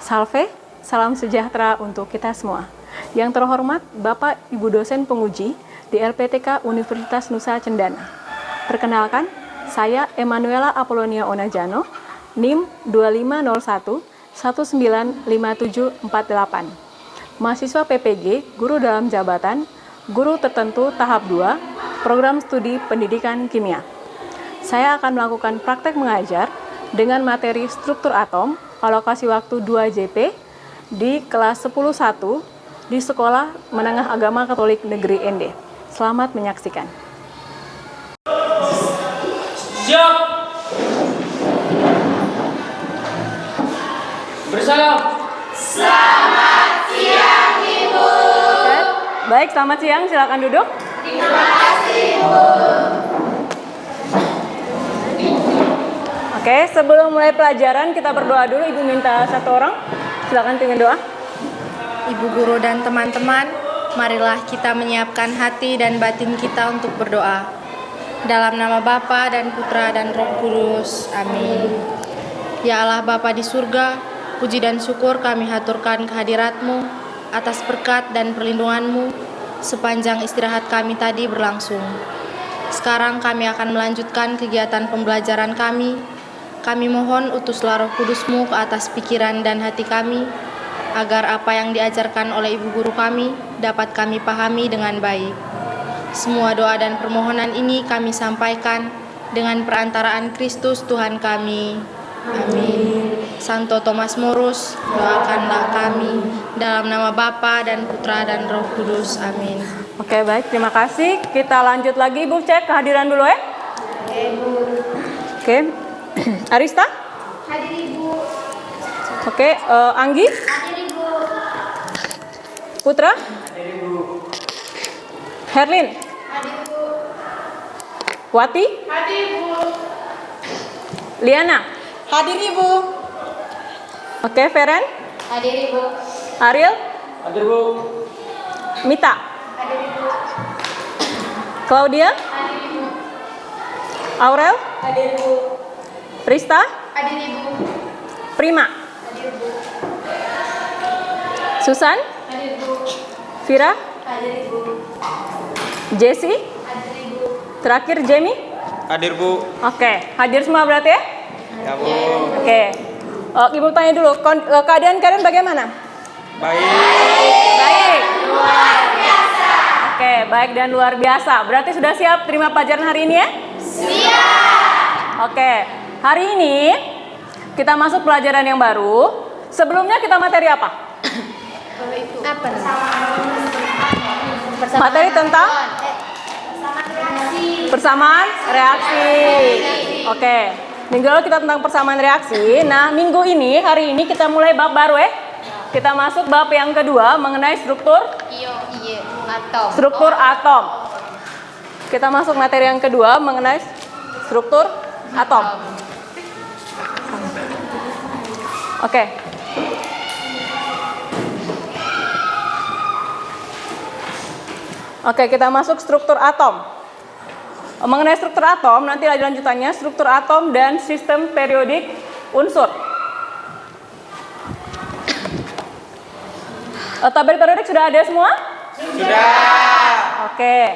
Salve, salam sejahtera untuk kita semua. Yang terhormat Bapak Ibu dosen penguji di LPTK Universitas Nusa Cendana. Perkenalkan, saya Emanuela Apolonia Onajano, NIM 2501 195748. Mahasiswa PPG, guru dalam jabatan, guru tertentu tahap 2, program studi pendidikan kimia. Saya akan melakukan praktek mengajar dengan materi struktur atom, alokasi waktu 2 JP di kelas 10.1 di Sekolah Menengah Agama Katolik Negeri ND. Selamat menyaksikan. Siap. Bersalam. Selamat siang, Ibu. Baik, selamat siang. Silakan duduk. Terima kasih, Ibu. Oke, sebelum mulai pelajaran kita berdoa dulu. Ibu minta satu orang. Silakan pimpin doa. Ibu guru dan teman-teman, marilah kita menyiapkan hati dan batin kita untuk berdoa. Dalam nama Bapa dan Putra dan Roh Kudus. Amin. Ya Allah Bapa di surga, puji dan syukur kami haturkan kehadirat-Mu atas berkat dan perlindungan-Mu sepanjang istirahat kami tadi berlangsung. Sekarang kami akan melanjutkan kegiatan pembelajaran kami. Kami mohon utuslah Roh Kudus-Mu ke atas pikiran dan hati kami, agar apa yang diajarkan oleh Ibu Guru kami dapat kami pahami dengan baik. Semua doa dan permohonan ini kami sampaikan dengan perantaraan Kristus Tuhan kami. Amin. Santo Thomas Morus, doakanlah kami. Dalam nama Bapa dan Putra dan Roh Kudus. Amin. Oke, baik. Terima kasih. Kita lanjut lagi, Ibu. Cek kehadiran dulu ya. Oke. Arista? Hadir, Ibu. Oke. Anggi? Hadir, Ibu. Putra? Herlin? Hadir, Ibu. Wati? Hadir, Ibu. Liana? Hadir Ibu. Oke, Feren? Hadir, Ibu. Ariel? Hadir, Bu. Mita? Hadir, Ibu. Claudia? Hadir, Ibu. Aurel? Hadir, Ibu. Rista? Hadir, Ibu. Prima? Hadir, Ibu. Susan? Hadir, Ibu. Vira? Hadir, Ibu. Jesse? Hadir, Ibu. Terakhir Jamie? Hadir, Bu. Oke, hadir semua berarti ya? Ya, Bu. Oke. Ibu tanya dulu, keadaan kalian bagaimana? Baik. Baik. Luar biasa. Oke, baik dan luar biasa. Berarti sudah siap terima pelajaran hari ini ya? Siap. Oke, hari ini kita masuk pelajaran yang baru. Sebelumnya kita materi apa? Materi tentang persamaan reaksi. Oke. Minggu lalu kita tentang persamaan reaksi. Nah, minggu ini, hari ini kita mulai bab baru ya. Kita masuk bab yang kedua mengenai struktur Atom. struktur atom. Kita masuk materi yang kedua mengenai struktur atom. Oke. Oke, kita masuk struktur atom. Mengenai struktur atom, nanti lanjutannya struktur atom dan sistem periodik unsur. Tabel periodik sudah ada semua? Sudah. Oke.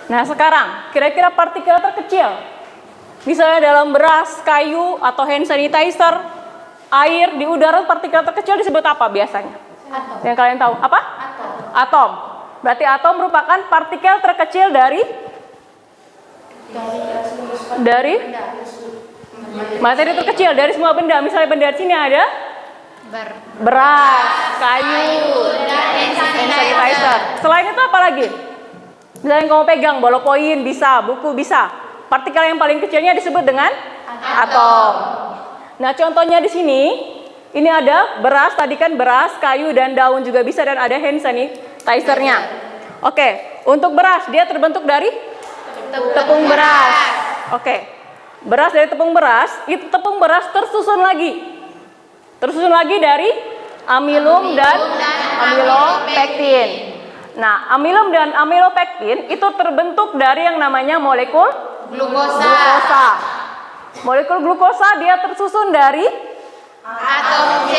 Nah, sekarang kira-kira partikel terkecil, misalnya dalam beras, kayu, atau hand sanitizer, air, di udara, partikel terkecil disebut apa biasanya? Atom. Yang kalian tahu? Apa? Atom. Berarti atom merupakan partikel terkecil dari materi terkecil dari semua benda. Misalnya benda di sini ada beras, kayu, hand sanitizer. Selain itu apa lagi? Misalnya yang kamu pegang, ballpoint bisa, buku bisa. Partikel yang paling kecilnya disebut dengan atom. Nah, contohnya di sini, ini ada beras, tadi kan beras, kayu, dan daun juga bisa, dan ada hand sanitizer-nya. Oke, untuk beras, dia terbentuk dari tepung beras. Oke, beras dari tepung beras, itu tepung beras tersusun lagi dari amilum dan amilopektin. Nah, amilum dan amilopektin itu terbentuk dari yang namanya molekul Glukosa. Molekul glukosa dia tersusun dari Atom C,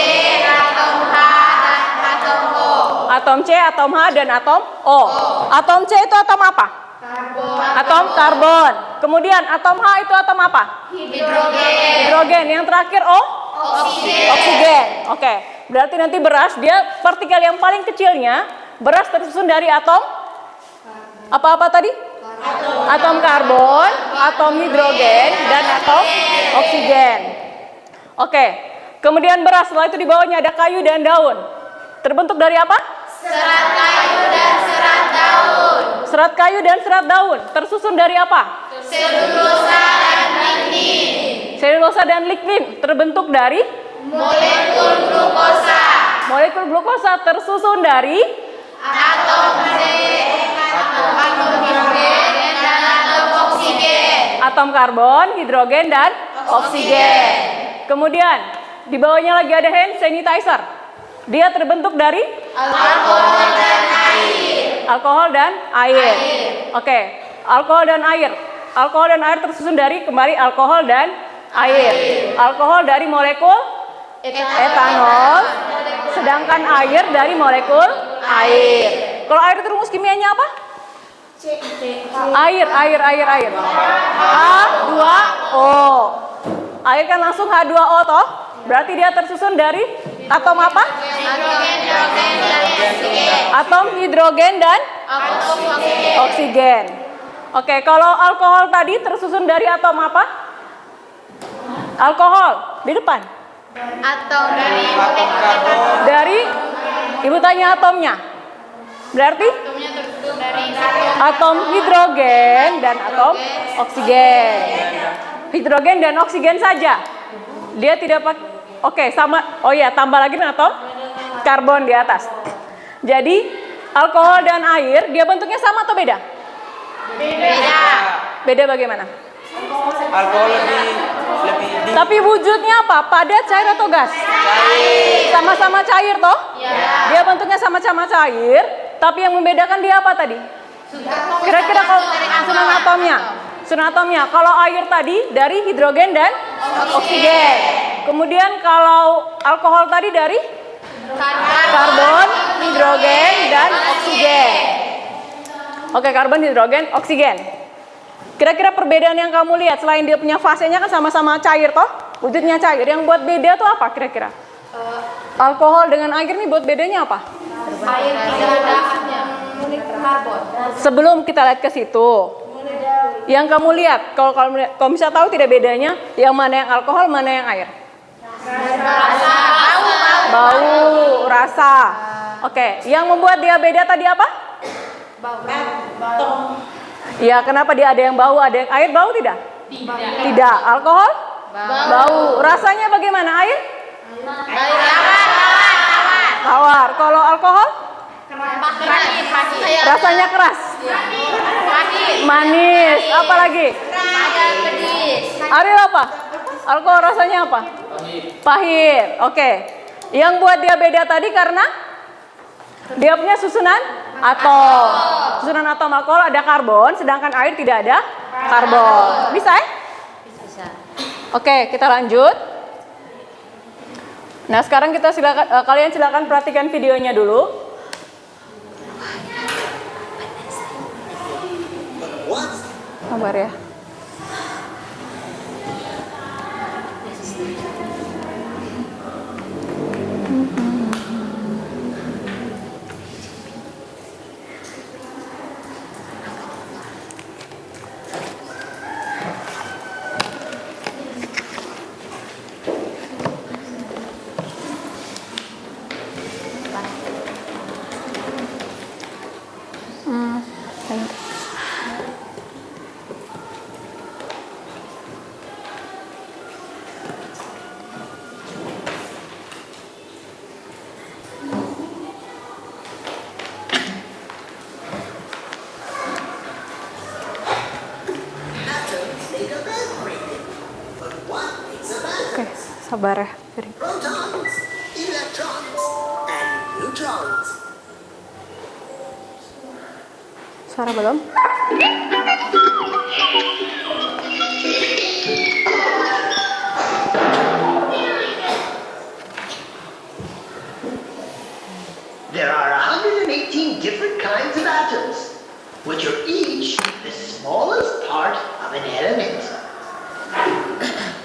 atom H, dan atom O. atom C, atom H, dan atom O. Atom C itu atom apa? Atom karbon. Kemudian atom H itu atom apa? Hidrogen. Hidrogen. Yang terakhir O? Oksigen. Oke. Berarti nanti beras dia partikel yang paling kecilnya, beras tersusun dari atom apa-apa tadi? Atom karbon, atom hidrogen, dan atom oksigen. Oke. Kemudian beras, setelah itu di bawahnya ada kayu dan daun. Terbentuk dari apa? Serat kayu dan serat daun. Serat kayu dan serat daun. Tersusun dari apa? Selulosa dan lignin. Selulosa dan lignin. Terbentuk dari Molekul glukosa. molekul glukosa tersusun dari Atom C, atom hidrogen, dan atom oksigen. atom karbon, hidrogen, dan oksigen. Kemudian di bawahnya lagi ada hand sanitizer. Dia terbentuk dari Alkohol dan air. alkohol dan air. Oke, alkohol dan air. Alkohol dan air tersusun dari kembali alkohol dan air. Alkohol dari molekul etanol, sedangkan air dari molekul air. Kalau air itu rumus kimianya apa? Air. H2O. Air kan langsung H2O toh? Berarti dia tersusun dari atom apa? Hidrogen dan oksigen. Atom hidrogen dan oksigen. Oke, kalau alkohol tadi tersusun dari atom apa? Alkohol di depan. Atom dari Atom karbon. Dari ibu tanya atomnya. Berarti atomnya terbentuk dari atom hidrogen dan atom oksigen. Hidrogen dan oksigen saja. Dia tidak pakai. Oke, sama. Oh ya, tambah lagi atom karbon di atas. Jadi alkohol dan air dia bentuknya sama atau beda? beda. Beda bagaimana? Alkohol lebih di Tapi wujudnya apa? Padat, cair atau gas? Sama-sama cair toh? Dia bentuknya sama-sama cair, tapi yang membedakan dia apa tadi? Kira-kira kalau susunan atomnya. Susunan atomnya. Kalau air tadi dari hidrogen dan oksigen. Kemudian kalau alkohol tadi dari karbon, hidrogen, dan oksigen. Oke, karbon, hidrogen, oksigen. Kira-kira perbedaan yang kamu lihat selain dia punya fasenya kan sama-sama cair toh? Wujudnya cair. Yang buat beda tuh apa kira-kira? Alkohol dengan air nih buat bedanya apa? Air tidak ada karbon. Sebelum kita lihat ke situ, yang kamu lihat, kalau bisa tahu tidak bedanya, yang mana yang alkohol, mana yang air? Bau, rasa. Oke, yang membuat dia beda tadi apa? Ya, kenapa dia ada yang bau, ada yang air? Bau tidak? Tidak. Alkohol? Bau. Rasanya bagaimana? Air? Tawar. Kalau alkohol? Rasanya keras. Manis. Apa lagi? Air apa? Alkohol rasanya apa? Pahit. Oke. Yang buat dia beda tadi karena dia punya susunan atom. Susunan atom alkohol ada karbon, sedangkan air tidak ada karbon. Bisa ya? Bisa. Oke, kita lanjut. Nah, sekarang kita kalian silakan perhatikan videonya dulu. Sabar ya. Oke, sabar ya. Protons, electrons, and neutrons. Suara belum? which are each the smallest part of an element.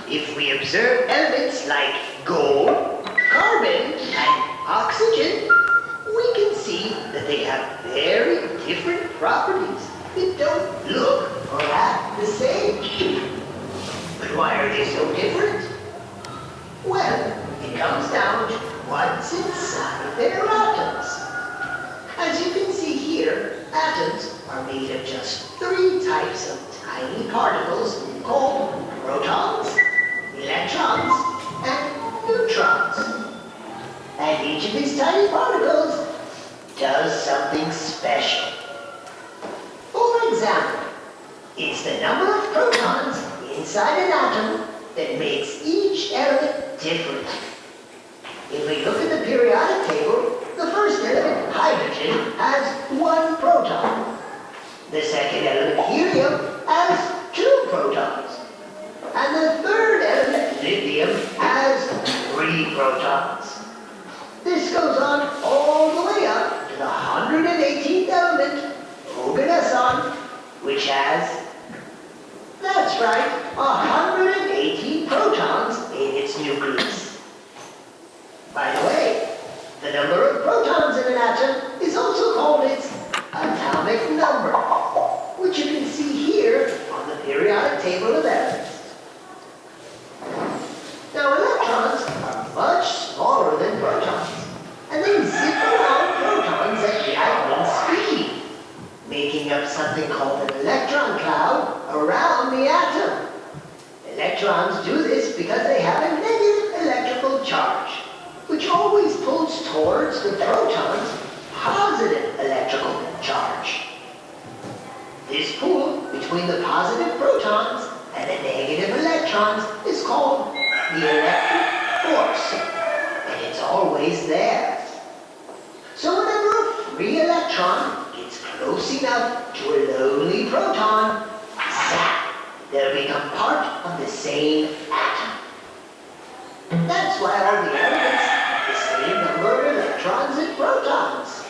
If we observe elements like gold, carbon, and oxygen, we can see that they have very different properties that don't look or act the same. But why are they so different? Well, it comes down to what's inside their atoms. As you can see here, atoms are made of just 3 types of tiny particles called protons, electrons, and neutrons. And each of these tiny particles does something special. For example, it's the number of protons inside an atom that makes each element different. If we look at the periodic table, the first element, hydrogen, has 1 proton. The second element, helium, has 2 protons. And the third element, lithium, has 3 protons. This goes on all the way up to the 118th element, oganesson, which has, that's right, 118 protons in its nucleus. By the way, the number of protons in an atom is also called its atomic number, which you can see here on the periodic table of elements. Now, electrons are much smaller than protons, and they zip around protons at lightning speed, making up something called an electron cloud around the atom. Electrons do this because they have a negative electrical charge, which always pulls towards the proton's positive electrical charge. This pull between the positive protons and the negative electrons is called the electric force, and it's always there. So whenever a free electron gets close enough to a lonely proton, zap, they'll become part of the same atom. That's why all the elements have the same number of electrons and protons.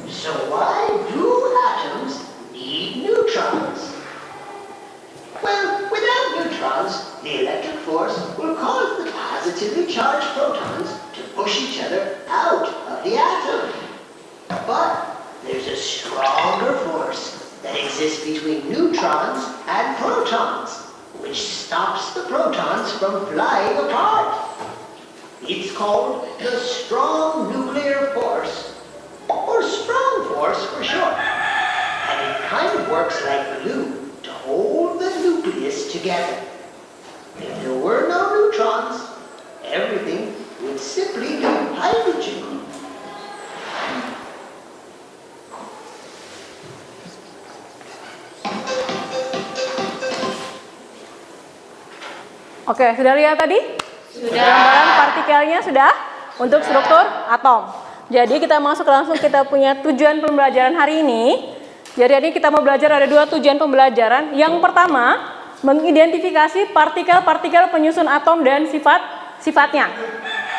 So why do atoms need neutrons? Well, without neutrons, the electric force will cause the positively charged protons to push each other out of the atom. But there's a stronger force that exists between neutrons and protons, which stops the protons from flying apart. It's called the strong nuclear force, or strong force for short. And it kind of works like glue to hold the nucleus together. If there were no neutrons, everything would simply be hydrogen. Oke, sudah lihat tadi? Sudah. Gambaran partikelnya sudah untuk struktur atom. Jadi kita masuk langsung, kita punya tujuan pembelajaran hari ini. Jadi kita mau belajar ada 2 tujuan pembelajaran. Yang pertama, mengidentifikasi partikel-partikel penyusun atom dan sifat-sifatnya.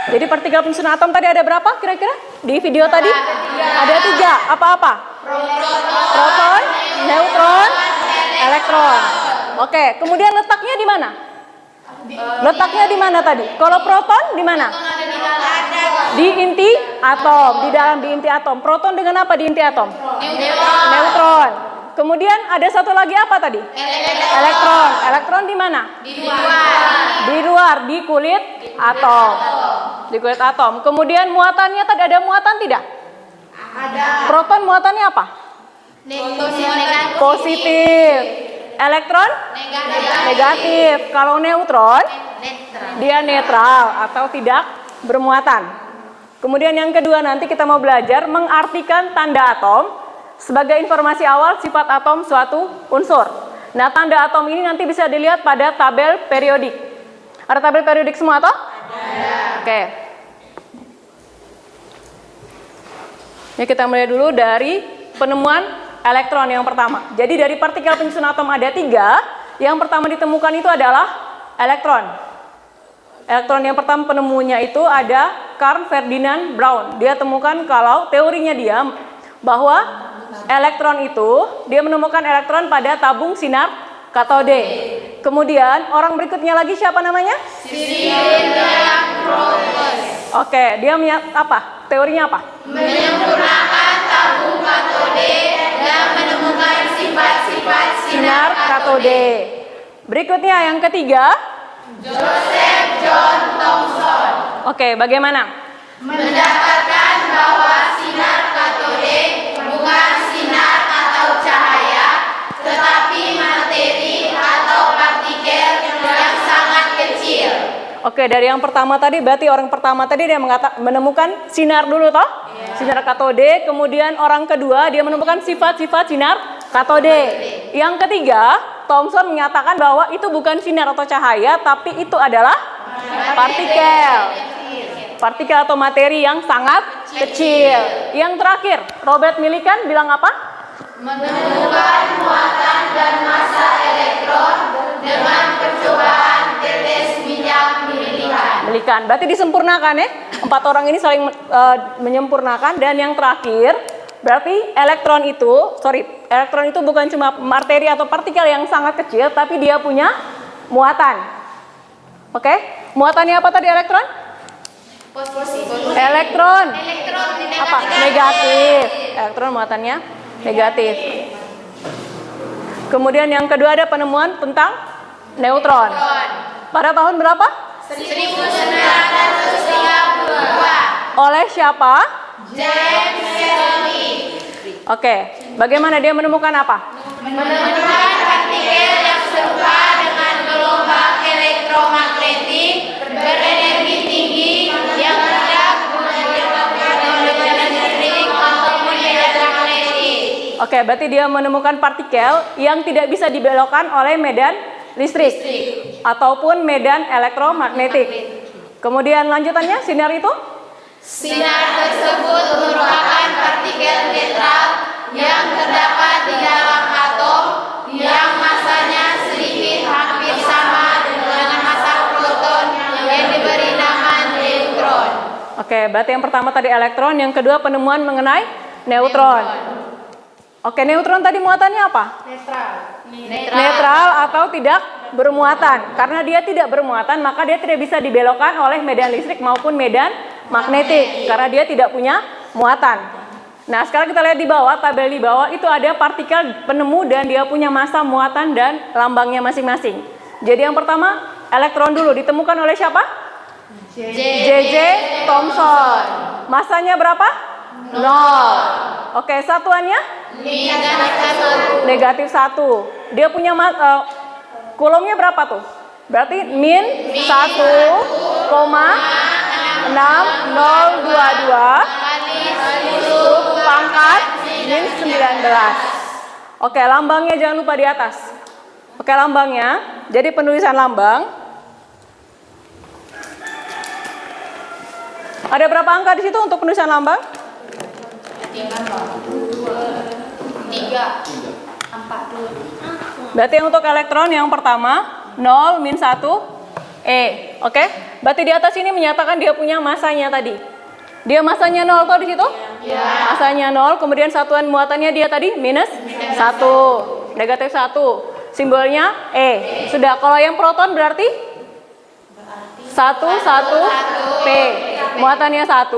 Jadi partikel penyusun atom tadi ada berapa kira-kira? Di video tadi? Ada 3. Apa-apa? Proton, neutron, elektron. Oke, kemudian letaknya di mana? Letaknya di mana tadi? Kalau proton di mana? Di inti atom, di dalam di inti atom. Proton dengan apa di inti atom? Neutron. Kemudian ada satu lagi apa tadi? Elektron. Elektron di mana? Di luar, di kulit atom. Di kulit atom. Kemudian muatannya tadi ada muatan tidak? Ada. Proton muatannya apa? Positif. Elektron? Negatif. Kalau neutron, dia netral atau tidak bermuatan. Kemudian yang kedua nanti kita mau belajar mengartikan tanda atom sebagai informasi awal sifat atom suatu unsur. Nah, tanda atom ini nanti bisa dilihat pada tabel periodik. Ada tabel periodik semua toh? Ada. Oke. Ya, kita mulai dulu dari penemuan elektron yang pertama. Jadi dari partikel penyusun atom ada 3. Yang pertama ditemukan itu adalah elektron. Elektron yang pertama penemunya itu ada Carl Ferdinand Braun. Dia temukan kalau teorinya dia bahwa elektron itu, dia menemukan elektron pada tabung sinar katode. Kemudian orang berikutnya lagi siapa namanya? Oke, dia apa? Teorinya apa? Menyempurnakan tabung katode dan menemukan sifat-sifat Sinar katode. Berikutnya yang ketiga. Joseph John Thomson Oke, bagaimana? mendapatkan bahwa sinar katode bukan sinar atau cahaya, tetapi materi atau partikel yang sangat kecil. Oke, dari yang pertama tadi berarti orang pertama tadi dia menemukan sinar dulu toh? Sinar katode, kemudian orang kedua dia menemukan sifat-sifat sinar katode. Yang ketiga, Thomson menyatakan bahwa itu bukan sinar atau cahaya, tapi itu adalah partikel. Partikel atau materi yang sangat kecil. Yang terakhir, Robert Millikan bilang apa? Menemukan muatan dan massa elektron dengan percobaan tetes minyak milikan. Berarti disempurnakan ya. 4 orang ini saling menyempurnakan. Dan yang terakhir, berarti elektron itu bukan cuma materi atau partikel yang sangat kecil, tapi dia punya muatan. Oke? Muatannya apa tadi elektron? Elektron. Apa? Negatif. Elektron muatannya negatif. Kemudian yang kedua ada penemuan tentang neutron. Pada tahun berapa? 1932 Oleh siapa? James Selby Oke, bagaimana dia menemukan apa? menemukan partikel yang serupa dengan gelombang elektromagnetik berenergi tinggi yang hendak menyebabkan medan listrik ataupun medan magnetik. Oke, berarti dia menemukan partikel yang tidak bisa dibelokkan oleh medan listrik ataupun medan elektromagnetik. Kemudian lanjutannya, sinar itu? Sinar tersebut merupakan partikel netral yang terdapat di dalam atom yang masanya sedikit hampir sama dengan massa proton yang diberi nama neutron. Oke, berarti yang pertama tadi elektron, yang kedua penemuan mengenai neutron. Oke, neutron tadi muatannya apa? Netral atau tidak bermuatan. Karena dia tidak bermuatan, maka dia tidak bisa dibelokkan oleh medan listrik maupun medan magnetik. Karena dia tidak punya muatan. Nah, sekarang kita lihat di bawah, tabel di bawah itu ada partikel penemu dan dia punya massa, muatan, dan lambangnya masing-masing. Jadi yang pertama, elektron dulu ditemukan oleh siapa? J.J. Thomson. Massanya berapa? 0. Oke, satuannya? Negatif 1. Dia punya kulomnya berapa tuh? Berarti min 1,6022 pangkat min 19. Oke, lambangnya jangan lupa di atas. Oke, lambangnya. Jadi penulisan lambang. Ada berapa angka di situ untuk penulisan lambang? 3. Berarti untuk elektron yang pertama 0 min 1 E. Oke? Berarti di atas ini menyatakan dia punya masanya tadi. Dia masanya 0 toh di situ? Ya. Masanya 0, kemudian satuan muatannya dia tadi minus 1. Negatif 1. Simbolnya E. Sudah, kalau yang proton berarti 1 P. Muatannya 1.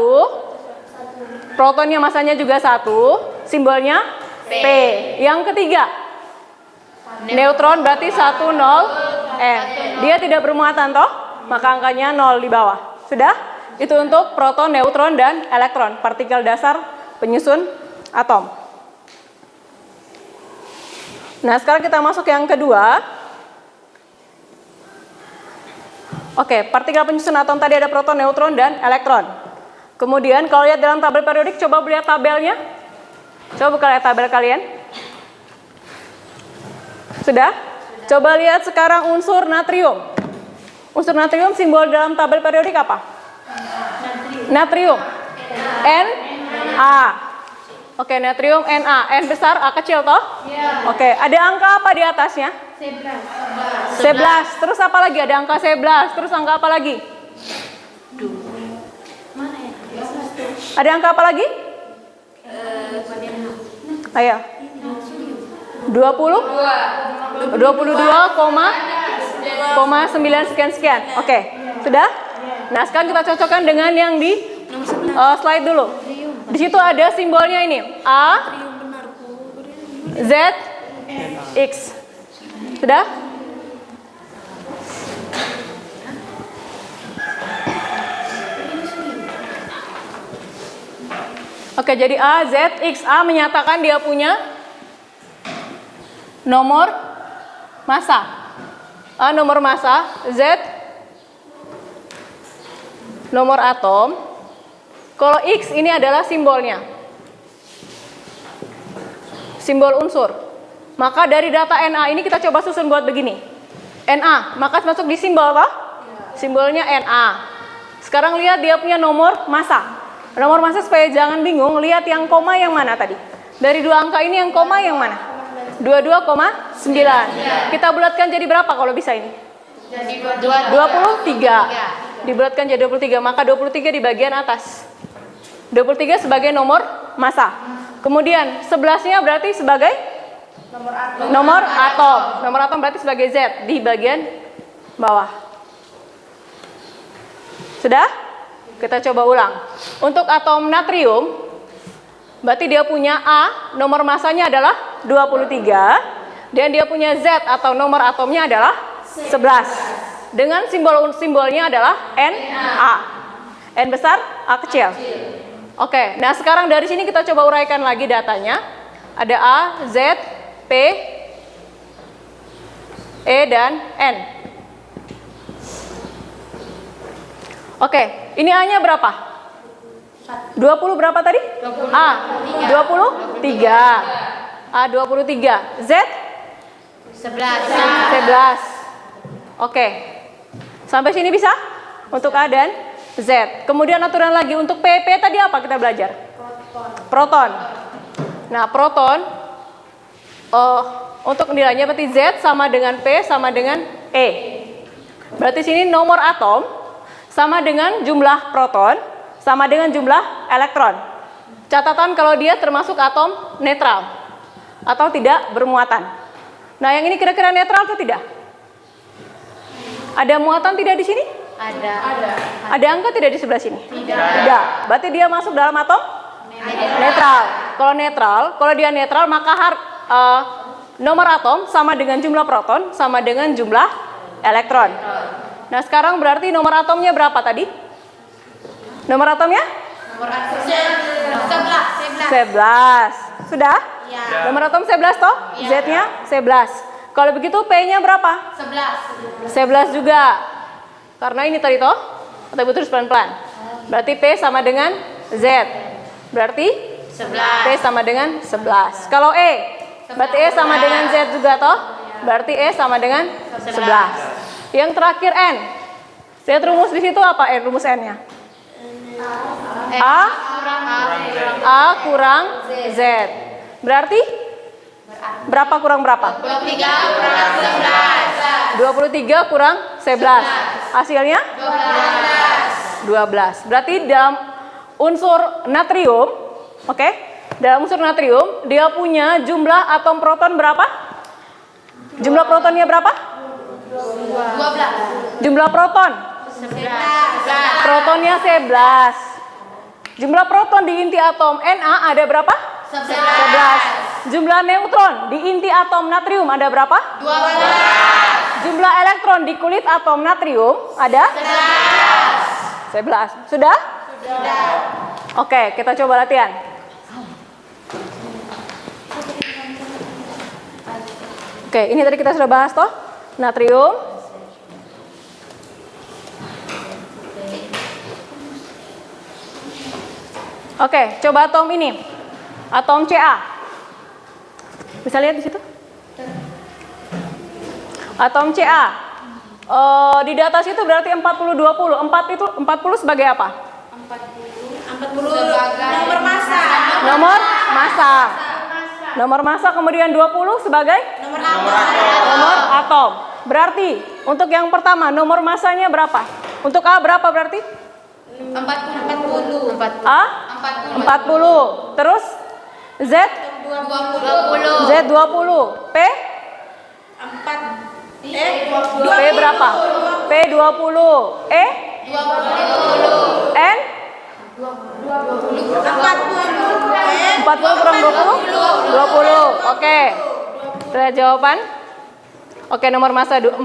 Protonnya masanya juga 1. Simbolnya P. Yang ketiga neutron berarti 10 N. Dia tidak bermuatan toh, maka angkanya 0 di bawah. Sudah? Itu untuk proton, neutron, dan elektron, partikel dasar penyusun atom. Nah, sekarang kita masuk yang kedua. Oke, partikel penyusun atom tadi ada proton, neutron, dan elektron. Kemudian kalau lihat dalam tabel periodik, coba lihat tabelnya. Coba buka lihat tabel kalian. Sudah? Coba lihat sekarang unsur natrium. Unsur natrium simbol dalam tabel periodik apa? Natrium. Na. Oke, natrium Na. N besar, A kecil toh? Oke, ada angka apa di atasnya? 11. Terus apa lagi? Ada angka 11. Terus angka apa lagi? Ada angka apa lagi? Ayo. 22,9 sekian. Oke, sudah? Nah, sekarang kita cocokkan dengan yang di slide dulu. Di situ ada simbolnya ini. A, Z, X. Sudah? Oke, jadi A, Z, X. A menyatakan dia punya nomor massa. A nomor massa, Z nomor atom. Kalau X ini adalah simbolnya. Simbol unsur. Maka dari data Na ini kita coba susun buat begini. Na, maka masuk di simbol apa? Simbolnya Na. Sekarang lihat dia punya nomor massa. Nomor massa supaya jangan bingung, lihat yang koma yang mana tadi? Dari dua angka ini yang koma yang mana? 22,9. Kita bulatkan jadi berapa kalau bisa ini? 23. Dibulatkan jadi 23, maka 23 di bagian atas. 23 sebagai nomor massa. Kemudian 11-nya berarti sebagai nomor atom. Nomor atom berarti sebagai Z di bagian bawah. Sudah? Kita coba ulang. Untuk atom natrium, berarti dia punya A, nomor massanya adalah 23. Dan dia punya Z atau nomor atomnya adalah 11. Dengan simbolnya adalah Na. N besar, A kecil. Oke, nah sekarang dari sini kita coba uraikan lagi datanya. Ada A, Z, P, E, dan N. Oke, ini A-nya berapa? 20 berapa tadi? A, 23. A, 23. Z? 11. Oke. Sampai sini bisa? Untuk A dan Z. Kemudian aturan lagi untuk P. P tadi apa kita belajar? Proton. Nah, proton untuk nilainya berarti Z sama dengan P sama dengan E. Berarti sini nomor atom sama dengan jumlah proton, sama dengan jumlah elektron. Catatan kalau dia termasuk atom netral atau tidak bermuatan. Nah, yang ini kira-kira netral atau tidak? Ada muatan tidak di sini? Ada angka tidak di sebelah sini? Tidak. Berarti dia masuk dalam atom netral. Kalau dia netral maka nomor atom sama dengan jumlah proton sama dengan jumlah elektron. Nah, sekarang berarti nomor atomnya berapa tadi? Nomor atomnya? 11. Sudah? Ya. Nomor atom 11 toh? Ya. Z-nya 11. Kalau begitu P-nya berapa? 11 juga. Karena ini tadi toh, kita terus pelan-pelan. Berarti P sama dengan Z. Berarti 11. P sama dengan 11. Kalau E, berarti E sama dengan Z juga toh? Berarti E sama dengan 11. Yang terakhir N. Lihat rumus di situ apa N, rumus N-nya? A kurang Z. Berarti berapa kurang berapa? 23 kurang 11. Hasilnya? 12. Berarti dalam unsur natrium, oke? Dalam unsur natrium, dia punya jumlah atom proton berapa? Jumlah protonnya berapa? 12. Jumlah proton? 11. Protonnya 11. Jumlah proton di inti atom Na ada berapa? 11. Jumlah neutron di inti atom natrium ada berapa? 12. Jumlah elektron di kulit atom natrium ada? 11. Sudah? Sudah. Oke, kita coba latihan. Oke, ini tadi kita sudah bahas toh? Natrium. Oke, coba atom ini. Atom Ca. Bisa lihat di situ? Atom Ca. Di data situ berarti 40 20. 4 itu 40 sebagai apa? 40 nomor massa. Nomor massa. Nomor massa kemudian 20 sebagai nomor atom. Berarti untuk yang pertama nomor massanya berapa? Untuk A berapa berarti? 40. A 40. Terus Z Z 20. P? P berapa? P 20. E? 20. N? 40 kurang 20? 20. Oke. Lihat jawaban. Oke, nomor massa 40.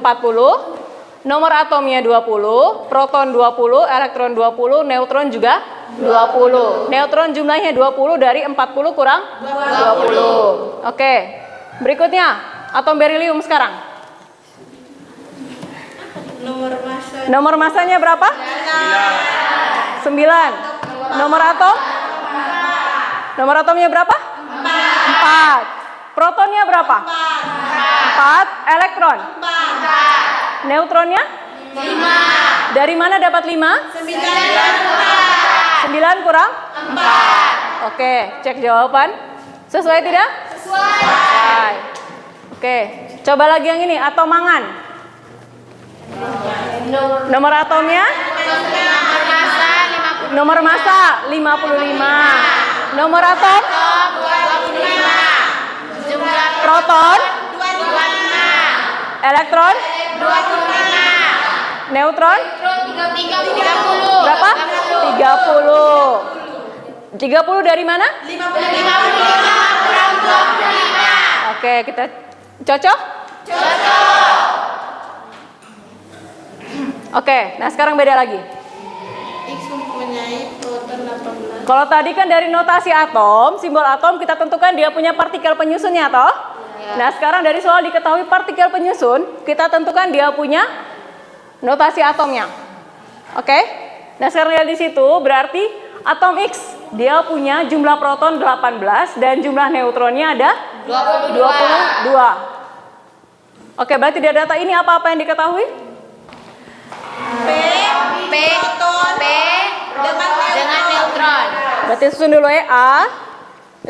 Nomor atomnya 20, proton 20, elektron 20, neutron juga 20. Neutron jumlahnya 20 dari 40 kurang 20. Oke. Berikutnya, atom berilium sekarang. Nomor massanya berapa? 9. Nomor atom? Nomor atomnya berapa? 4. Protonnya berapa? 4. Elektron? Neutronnya? 5. Dari mana dapat 5? 9 kurang 4. Oke, cek jawaban. Sesuai tidak? Sesuai. Oke, coba lagi yang ini, atom mangan. Nomor atomnya? Nomor massa 55. Nomor atom? 25. Jumlah Proton? 25. Elektron? 25. Neutron? 30. Berapa? 30. 30 dari mana? 55 kurang 25. Oke, kita cocok? Oke, nah sekarang beda lagi. X mempunyai proton 18. Kalau tadi kan dari notasi atom, simbol atom kita tentukan dia punya partikel penyusunnya toh? Nah, sekarang dari soal diketahui partikel penyusun, kita tentukan dia punya notasi atomnya. Oke? Nah, sekarang lihat di situ berarti atom X dia punya jumlah proton 18 dan jumlah neutronnya ada 22. Oke, berarti dari data ini apa-apa yang diketahui? P dengan neutron. Berarti susun dulu ya, A,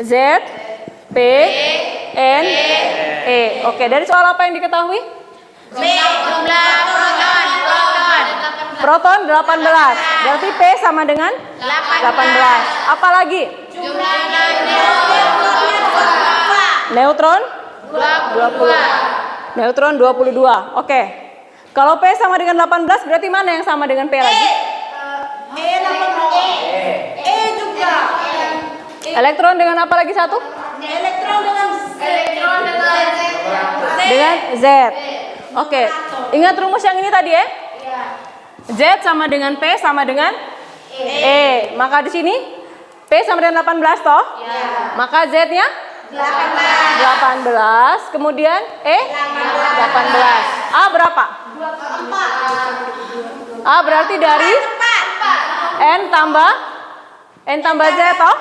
Z, P, N, E. Oke, dari soal apa yang diketahui? Jumlah proton. Proton 18. Berarti P sama dengan 18. Apa lagi? Jumlah Neutron 22. Neutron 22. Oke. Kalau P sama dengan 18 berarti mana yang sama dengan P lagi? Elektron dengan apa lagi satu? Dengan Z. Oke. Ingat rumus yang ini tadi ya? Z sama dengan P sama dengan E. Maka di sini P sama dengan 18 toh? Maka Z-nya 18. Kemudian E 18. A berapa? A berarti dari N tambah Z toh?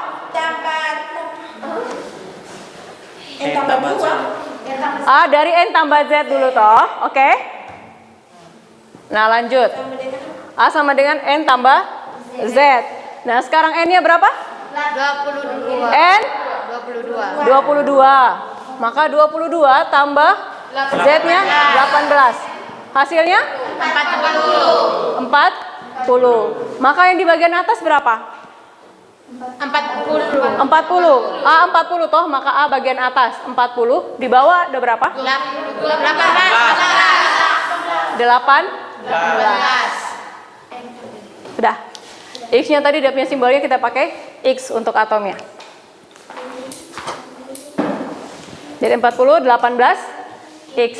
A dari N tambah Z dulu toh, oke? Nah lanjut. A sama dengan N tambah Z. Nah sekarang N-nya berapa? 22. N 22. Maka 22 tambah Z-nya 18. Hasilnya 40. 40. Maka yang di bagian atas berapa? 40. 40. A 40 toh, maka A bagian atas 40. Di bawah ada berapa? 8. Sudah. X-nya tadi dia punya simbolnya, kita pakai X untuk atomnya. Jadi 40, 18, X.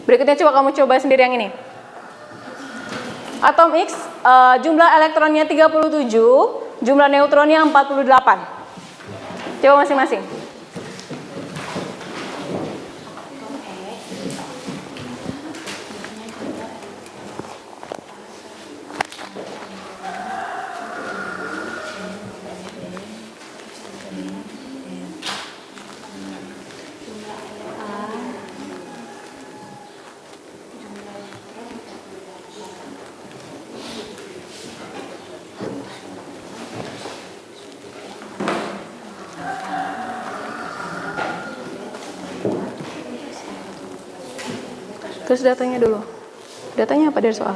Berikutnya kamu coba sendiri yang ini. Atom X, jumlah elektronnya 37, jumlah neutronnya 48. Coba masing-masing. Terus datanya dulu. Datanya apa dari soal?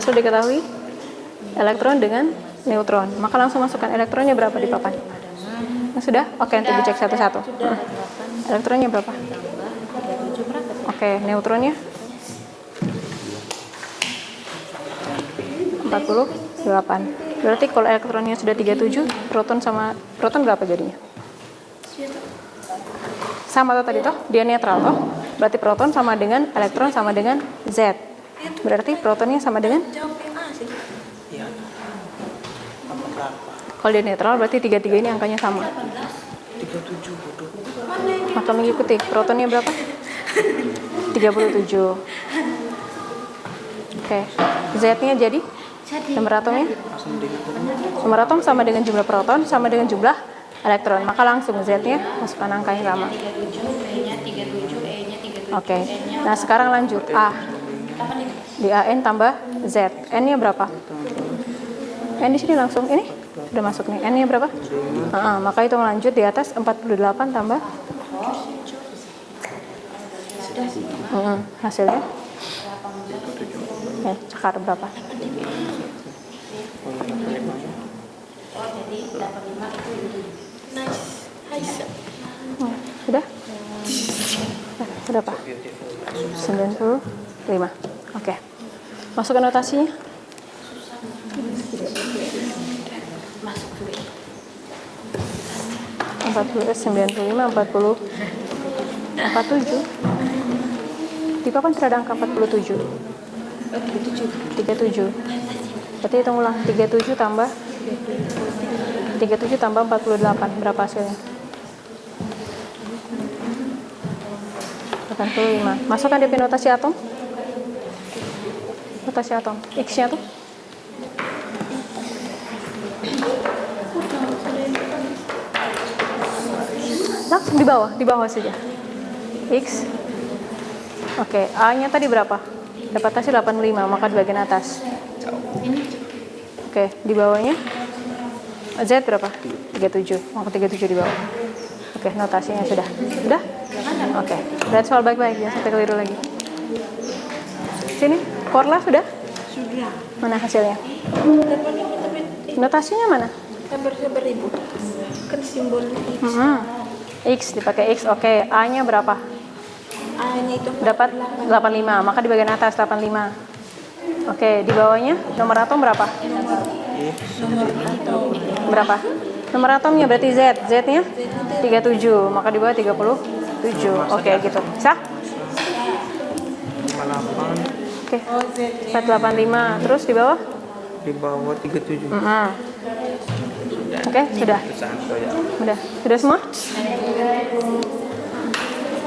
Sudah diketahui elektron dengan Z. neutron. Maka langsung masukkan elektronnya berapa di papan? Sudah? Oke, nanti dicek satu-satu. Elektronnya berapa? Oke, neutronnya 48. Berarti kalau elektronnya sudah 37, proton berapa jadinya? Sama tuh tadi toh, dia netral toh. Berarti proton sama dengan elektron sama dengan Z. Berarti protonnya sama dengan? Kalau dia netral berarti 33 ini angkanya sama. 37. Maka mengikuti. Protonnya berapa? 37. Oke. Z-nya jadi? Nomor atomnya? Nomor atom sama dengan jumlah proton sama dengan jumlah elektron. Maka langsung Z-nya masukkan angka yang sama. Oke. Nah, sekarang lanjut A. Di AN tambah Z. N-nya berapa? N di sini langsung ini sudah masuk nih. N-nya berapa? Maka hitung lanjut di atas 48 tambah hasilnya. Cakar berapa? Sudah? Sudah Pak? 95. Oke. Masukkan notasinya. Masuk 95, 47. Di papan sudah ada angka 47. 37. Berarti hitung ulang. 37 tambah 48. Berapa hasilnya? 85. Masukkan DP notasi atom. Notasi atom. X-nya tuh. Langsung di bawah saja. X. Oke, A-nya tadi berapa? Dapat hasil 85, maka di bagian atas. Oke, di bawahnya Z berapa? 37, maka 37 di bawah. Oke, notasinya sudah. Sudah? Oke, lihat soal baik-baik, jangan sampai keliru lagi. Sini, Korla sudah? Sudah. Mana hasilnya? Notasinya mana? Beribu. Kan simbol X. X dipakai X. Oke, A-nya berapa? A-nya itu Dapat 85, maka di bagian atas 85. Oke, di bawahnya nomor atom berapa? Berapa? Nomor atomnya berarti Z. Z-nya 37, maka di bawah 37. Oke, gitu. Sah? 58. Oke. 485. Terus di bawah? Di bawah 37. Oke, sudah. Udah. Sudah semua?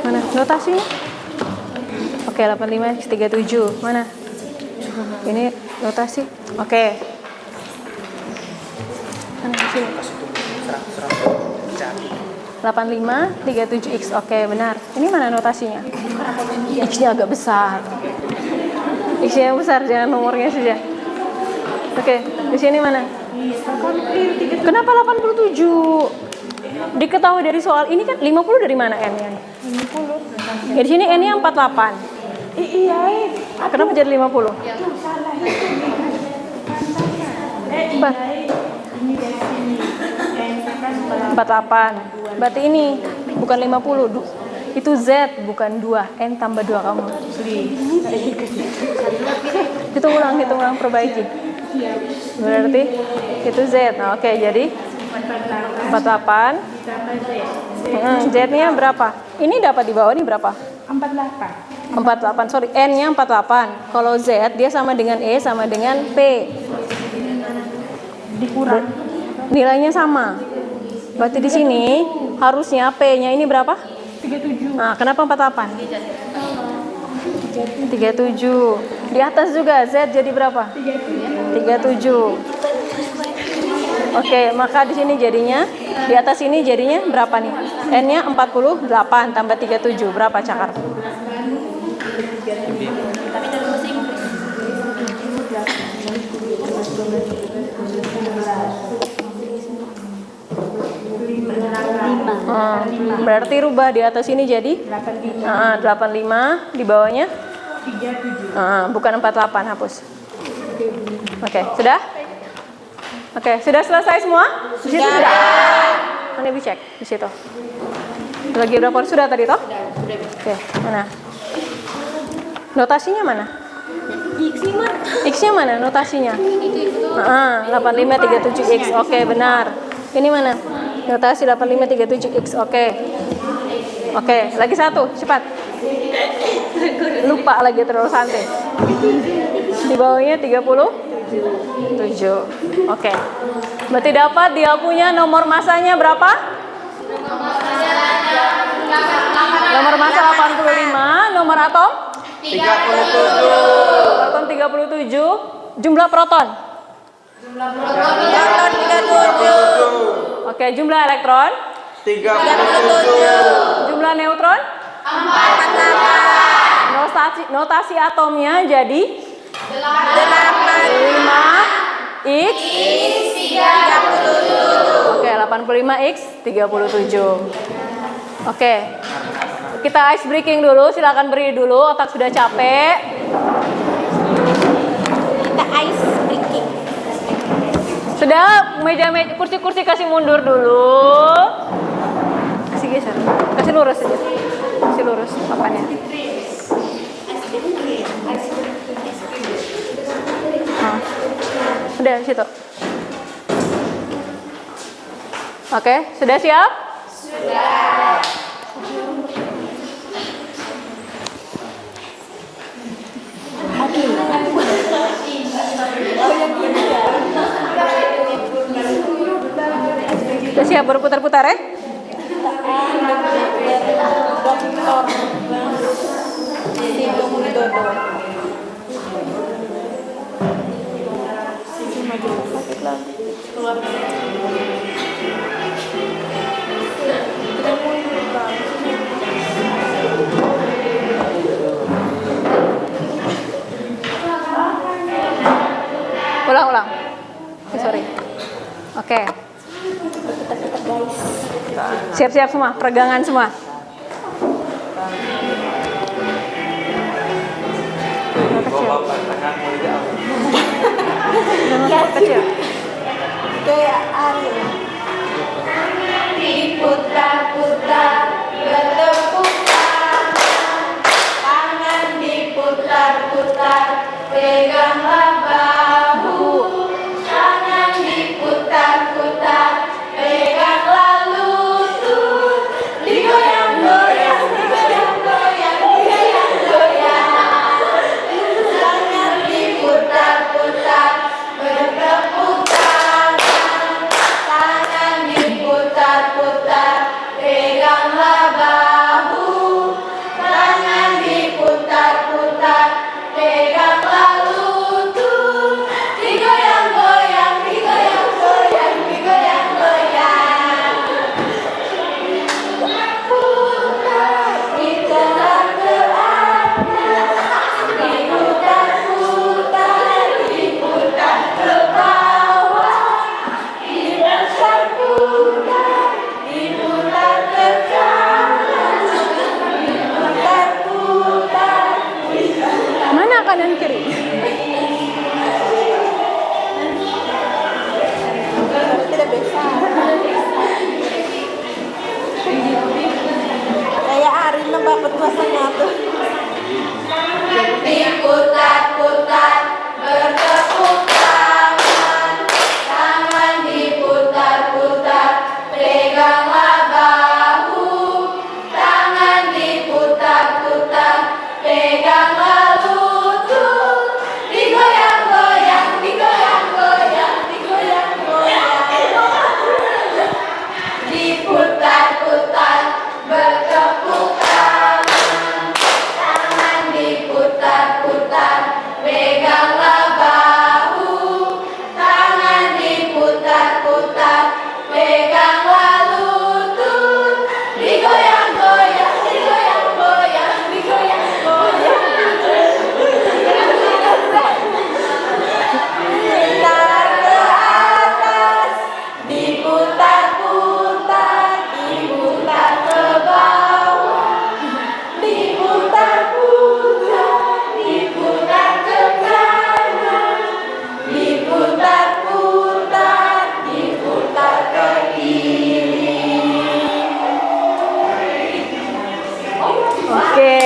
Mana notasinya? Oke, 85 X 37. Mana? Ini notasi. Oke. Mana di sini? 85 37X. Oke, benar. Ini mana notasinya? X-nya agak besar. X-nya besar, jangan nomornya saja. Oke, di sini mana? Kenapa 87? Diketahui dari soal ini kan 50 dari mana N-nya? 50. Ya di sini N-nya 48. Iya. Kenapa jadi 50? Empat. 48. Berarti ini bukan 50. Itu Z bukan 2. N tambah 2 kamu. Hitung ulang, perbaiki. Berarti itu Z. Nah, oke, jadi 48. Z-nya berapa? Ini dapat di bawah ini berapa? 48. Sorry, N-nya 48. Kalau Z dia sama dengan E sama dengan P. Dikurang. Nilainya sama. Berarti di sini harusnya P-nya ini berapa? 37. Nah, kenapa 48? 37. Di atas juga Z jadi berapa? 37. Oke, maka di sini jadinya di atas ini jadinya berapa nih? N-nya 48 tambah 37 berapa Cakar? Berarti rubah di atas ini jadi 85, di bawahnya 37. Bukan 48, hapus. Oke, sudah? Oke, sudah selesai semua? Di situ sudah. Mana Ibu cek di situ. Lagi berapa sudah tadi toh? Sudah. Oke, mana? Notasinya mana? X-nya mana notasinya? 8537X. Oke, benar. Ini mana? Notasi 8537X. Oke. Oke, lagi satu, cepat. Lupa lagi terlalu santai. Di bawahnya 37. Oke. Berarti dapat dia punya nomor masanya berapa? Nomor massa 85, nomor atom 37. Proton 37. Jumlah proton? Proton 37. Oke, jumlah elektron? 37. Jumlah neutron? 48. Notasi atomnya jadi 5x. Oke, 85x 37. Oke. Kita ice breaking dulu, silakan berdiri dulu, otak sudah capek. Kita ice breaking. Sudah, meja-meja, kursi-kursi kasih mundur dulu. Kasih geser. Kasih lurus aja. Kasih lurus papannya. Udah di situ. Oke, sudah siap? Sudah. Sudah siap berputar-putar ya? Ulang. Sorry. Oke. Siap-siap semua, peregangan semua. Kecil. Kayak air. Diputar-putar, bertepuk tangan, tangan diputar-putar, peganglah bahu, tangan diputar-putar, peganglah lutut, digoyang-goyang, digoyang-goyang, digoyang-goyang, tangan diputar-putar, bertepuk tangan, tangan diputar-putar, peganglah bahu, tangan diputar-putar, peganglah lutut, digoyang-goyang, digoyang-goyang, digoyang-goyang. Putar, diputar ke atas, diputar-putar, diputar ke bawah, diputar-putar, diputar ke kanan, diputar-putar. Mana kanan kiri? Tidak bisa. Kayak Arin membabat kuasanya tuh. Diputar-putar, bertepuk tangan, tangan diputar-putar, peganglah bahu, tangan diputar-putar, peganglah lutut, digoyang-goyang, digoyang-goyang, digoyang-goyang, diputar-putar, bertepuk tangan, Oke.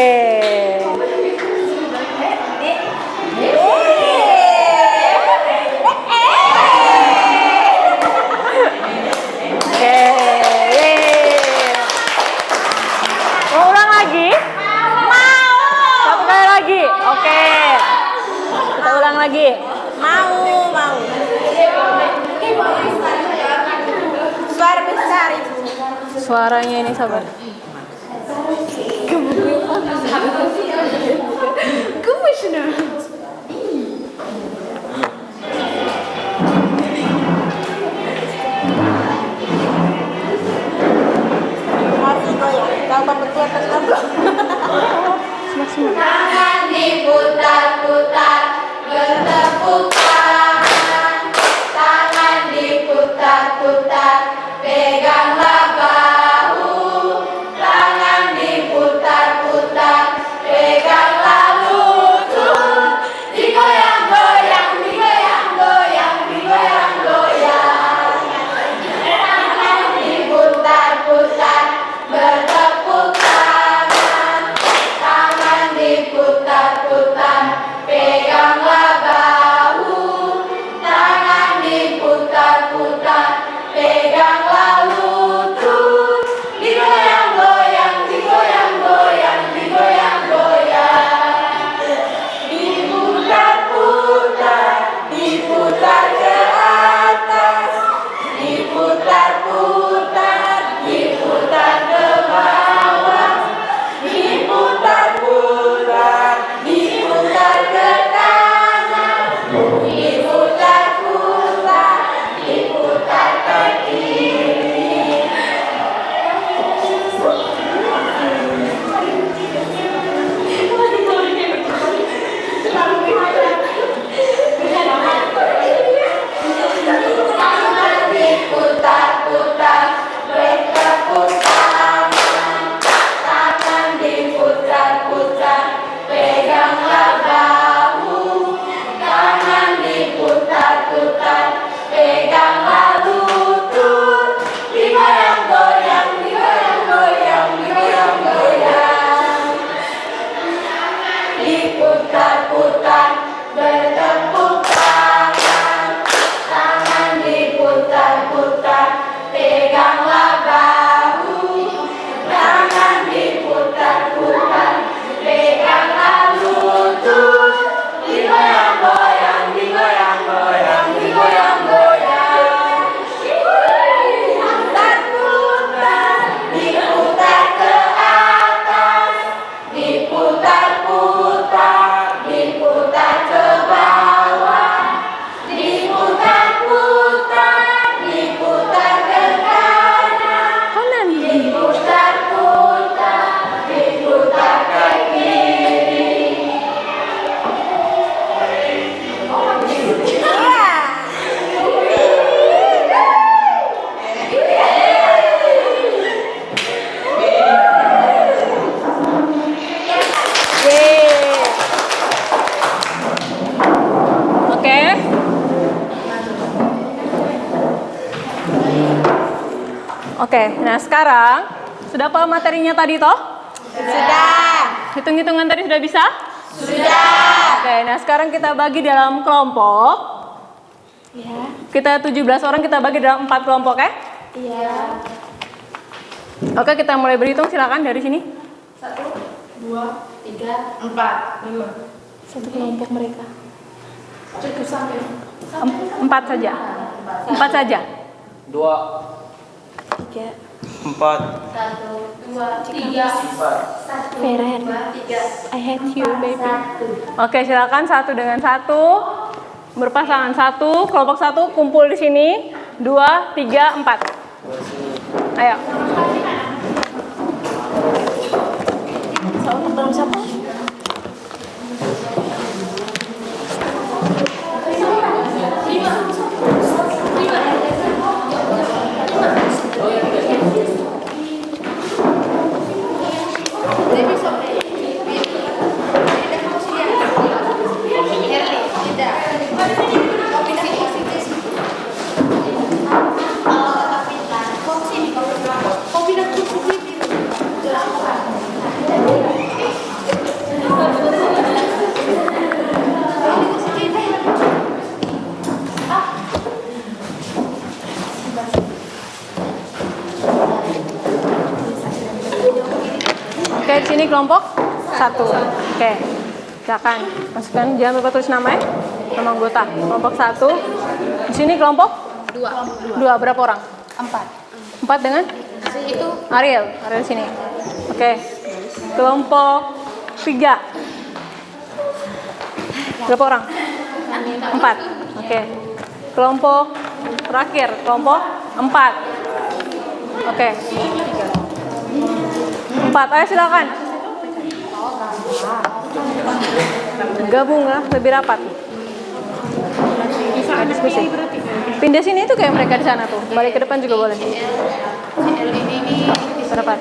Oke. Mau ulang lagi? Mau. Satu kali lagi. Oke. Kita ulang lagi. Mau. Suara besar itu. Suaranya ini sabar. Harus goyang. Kalau bapak tua tetap. Tangan diputar-putar, bertepuk tangan. Tangan diputar-putar, peganglah bahu. Tangan diputar-putar, peganglah lutut. Digoyang-goyang, digoyang-goyang, digoyang-goyang. Tangan diputar-putar, bertepuk tangan. Tangan diputar-putar, peganglah bahu. Tangan diputar-putar, peganglah lutut. Digoyang-goyang, digoyang-goyang, digoyang-goyang. Diputar-putar, diputar ke atas. Diputar-putar, diputar ke bawah. Diputar-putar, diputar ke kanan. Diputar-putar, diputar ke kiri. Tangan diputar-putar, bertepuk tangan. Tangan diputar-putar, peganglah bahu. Tangan diputar-putar, peganglah lutut. Digoyang-goyang, digoyang-goyang, digoyang-goyang. Diputar-putar, bertepuk tangan. Tangan diputar-putar, peganglah bahu. Tangan diputar-putar, peganglah lutut. Digoyang-goyang, digoyang-goyang, digoyang-goyang. Diputar-putar, diputar ke atas. Diputar-putar, diputar ke bawah. Diputar-putar, diputar ke kanan. Diputar-putar, diputar ke kiri. Yeay. Oke. Oke, nah sekarang sudah paham materinya tadi toh? Sudah. Hitung-hitungan tadi sudah bisa? Sudah. Oke, nah sekarang kita bagi dalam kelompok. Ya. Kita 17 orang, kita bagi dalam 4 kelompok ya. Iya. Oke, kita mulai berhitung, silakan dari sini. 1, 2, 3, 4, 5. Satu kelompok mereka. Cukup sampai 4 saja. 4 saja. 2, 3. 4, 1, 2, 3, 1, Feren. 2, 3. I hate you, baby. Oke, silakan satu dengan satu. Berpasangan satu, kelompok satu kumpul di sini. 2, 3, 4. Ayo. Soalnya belum siapa? Kau pindah kursi. sini kelompok 1. Oke. Silakan masukkan, jangan lupa tulis nama ya. Nama anggota. Kelompok 1. Di sini kelompok 2. Berapa orang? 4 dengan? Itu Ariel sini. Oke. Kelompok 3. Berapa orang? 4. Oke. Kelompok terakhir, kelompok 4. Oke. 4. Ayo silakan. Gabunglah lebih rapat. Diskusi. Pindah sini itu kayak mereka di sana tuh. Balik ke depan juga boleh. Rapat.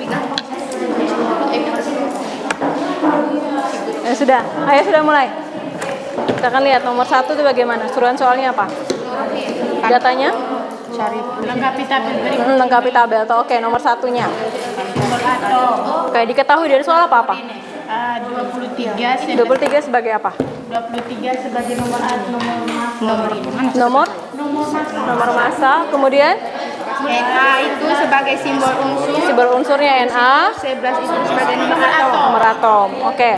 Ya sudah. Ayo sudah mulai. Kita akan lihat nomor 1 itu bagaimana. Suruhan soalnya apa? Datanya? cari lengkapi tabel berikut. Lengkapi tabel. Oke, nomor 1-nya. Oke, diketahui dari soal apa-apa? 23 sebagai apa? 23 sebagai nomor Nomor massa. Kemudian Na itu sebagai simbol unsur. simbol unsurnya Na. 11 itu sebagai nomor atom. Nomor atom. Oke.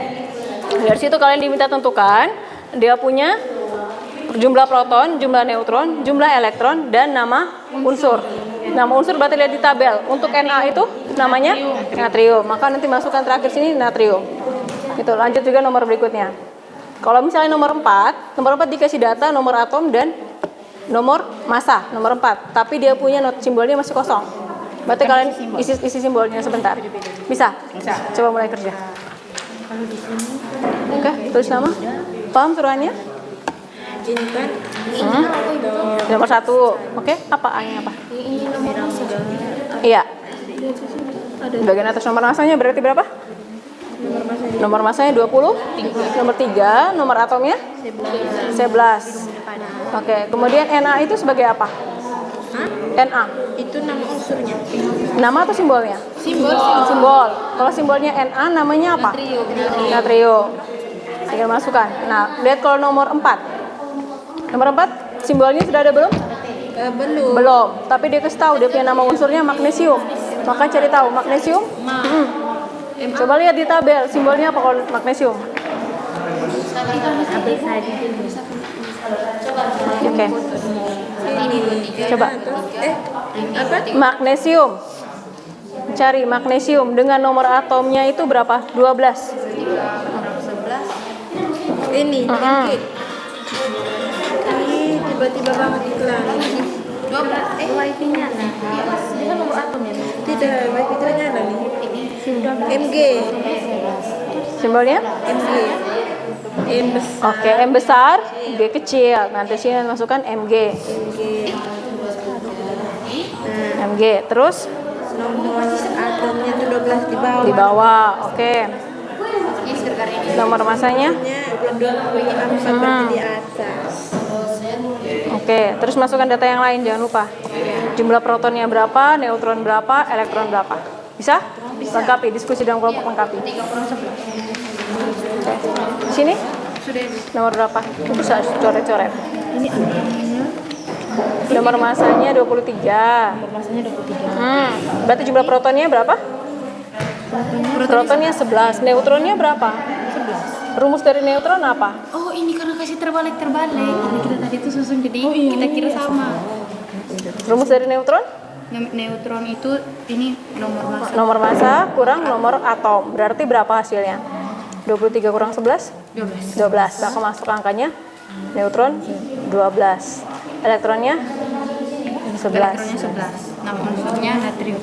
Dari situ kalian diminta tentukan dia punya jumlah proton, jumlah neutron, jumlah elektron, dan nama unsur. Nama unsur berarti lihat di tabel. Untuk Na itu namanya natrium. Maka nanti masukkan terakhir sini natrium. Itu lanjut juga nomor berikutnya. Kalau misalnya nomor 4 dikasih data nomor atom dan nomor massa, nomor 4. Tapi dia punya simbolnya masih kosong. Berarti kalian isi simbolnya sebentar. Bisa? Bisa. Coba mulai kerja. Oke, tulis nama. Paham suruhannya? Ini kan Nomor 1. Oke, apa A-nya apa? ini nomor sudah Iya. Bagian atas nomor massanya berarti berapa? Nomor massanya 20. Nomor 3, nomor atomnya 11. Oke, kemudian Na itu sebagai apa? Na. itu nama unsurnya. Nama atau simbolnya? Simbol. Kalau simbolnya Na namanya apa? Natrium. Tinggal masukkan. Nah, lihat kalau nomor 4. Nomor 4 simbolnya sudah ada belum? Belum. Belum. Tapi dia kasih tahu dia punya nama unsurnya magnesium. Maka cari tahu magnesium. Coba lihat di tabel simbolnya apa kalau magnesium. Oke. Coba. Magnesium. Cari magnesium dengan nomor atomnya itu berapa? 12. Ini tiba-tiba banget iklan. 12 wifi-nya nah. Itu nomor atom ya. Tidak, wifi itu nyala nih. MG. Simbolnya? MG. M besar. Oke, M besar, G kecil. Nanti sini masukkan MG. MG. Terus Nomor atomnya itu 12 di bawah. di bawah. Oke. Nomor masanya? Di atas. Oke, terus masukkan data yang lain, jangan lupa. Jumlah protonnya berapa, neutron berapa, elektron berapa. Bisa? Lengkapi, diskusi dalam kelompok lengkapi. Oke. Sini? Nomor berapa? Bisa coret-coret. Nomor masanya 23. Berarti jumlah protonnya berapa? Protonnya 11. Neutronnya berapa? 11. Rumus dari neutron apa? Oh, ini karena kasih terbalik. Ini kita tadi itu susun jadi kita kira sama. Rumus dari neutron? Neutron itu ini nomor massa. Nomor massa kurang nomor atom. Berarti berapa hasilnya? 23 kurang 11? 12. Maka masuk angkanya neutron 12. Elektronnya 11. Elektronnya 11. Nama unsurnya natrium.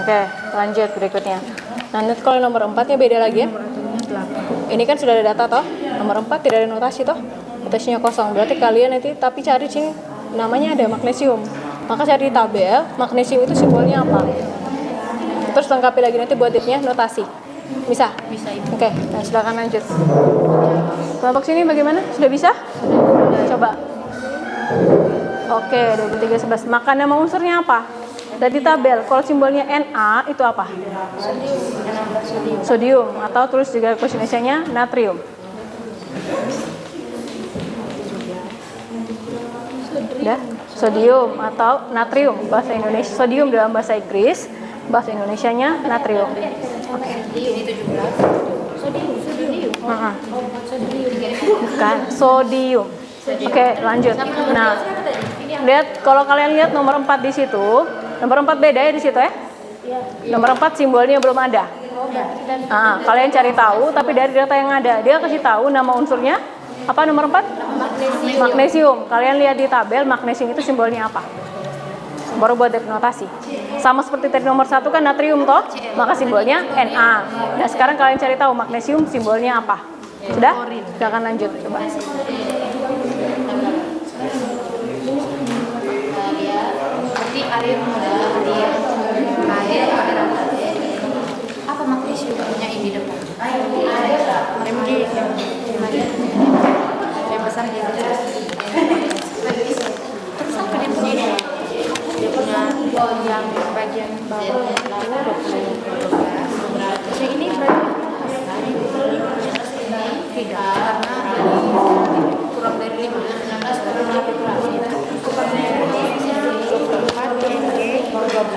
Oke, lanjut berikutnya. Nah, nanti kalau nomor 4-nya beda lagi ya. Ini kan sudah ada data toh. Nomor 4 tidak ada notasi toh. Notasinya kosong. Berarti kalian nanti tapi cari sini namanya ada magnesium. Maka cari di tabel magnesium itu simbolnya apa. Terus lengkapi lagi nanti buat ditnya notasi. Bisa? Bisa Ibu. Oke, nah silakan lanjut. Kelompok sini bagaimana? Sudah bisa? Coba. Oke, 2311. Maka nama unsurnya apa? Dari tabel, kalau simbolnya Na itu apa? Sodium. Atau tulis juga kosinesianya natrium. Udah? Sodium atau natrium. Bahasa Indonesia sodium dalam bahasa Inggris, bahasa Indonesianya natrium. Oke. Bukan, sodium. Oke, lanjut. Nah, lihat kalau kalian lihat nomor 4 di situ, nomor 4 beda ya di situ ya. Nomor 4 simbolnya belum ada. Nah, kalian cari tahu, tapi dari data yang ada, dia kasih tahu nama unsurnya apa nomor 4? Magnesium. Kalian lihat di tabel, magnesium itu simbolnya apa? Baru buat notasi. Sama seperti tadi nomor 1 kan natrium toh, maka simbolnya Na. Nah, sekarang kalian cari tahu magnesium simbolnya apa? Sudah? Silakan lanjut, coba. Berarti air apa magnesiumnya ini di depan? Mg yang besar dia Terus apa dia punya ini? dia punya yang bagian bawah itu 12. Terus yang ini Tidak, karena kurang dari 5. 16 kurang. 4 Mg 12 ini.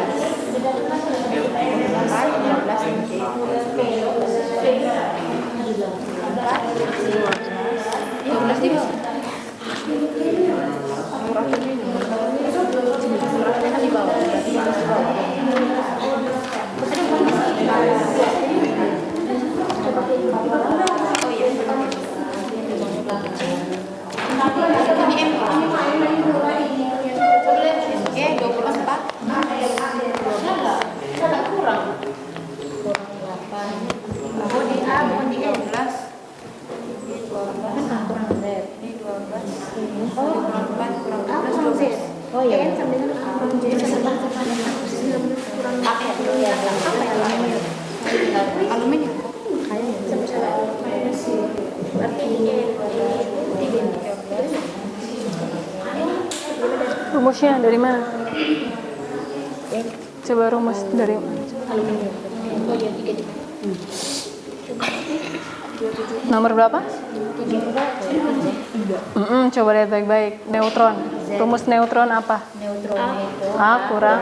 Aluminium. Rumusnya dari mana? Coba rumus dari nomor berapa? Coba lihat baik-baik. Neutron. Rumus neutron apa? A kurang.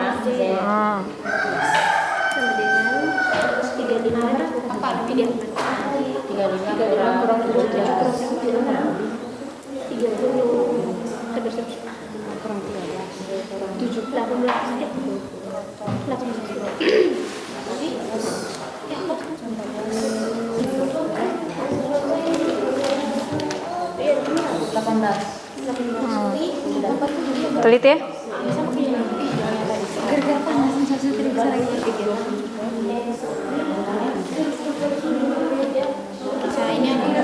Teliti ya? Ini ada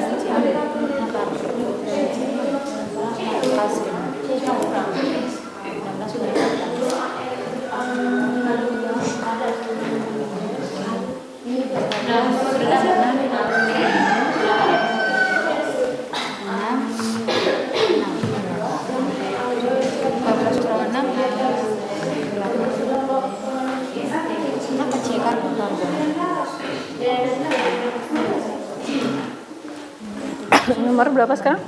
Nomor berapa sekarang?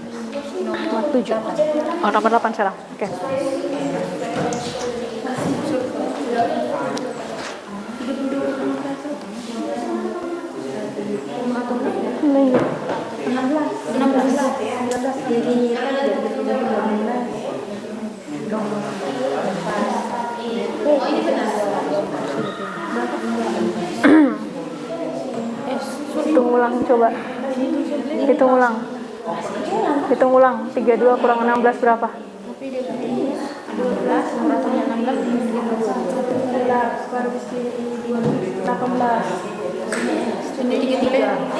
Nomor 7. Oh, nomor 8 sekarang. Oke. Hitung ulang coba. Hitung ulang. Hitung ulang. 32 kurang 16 berapa?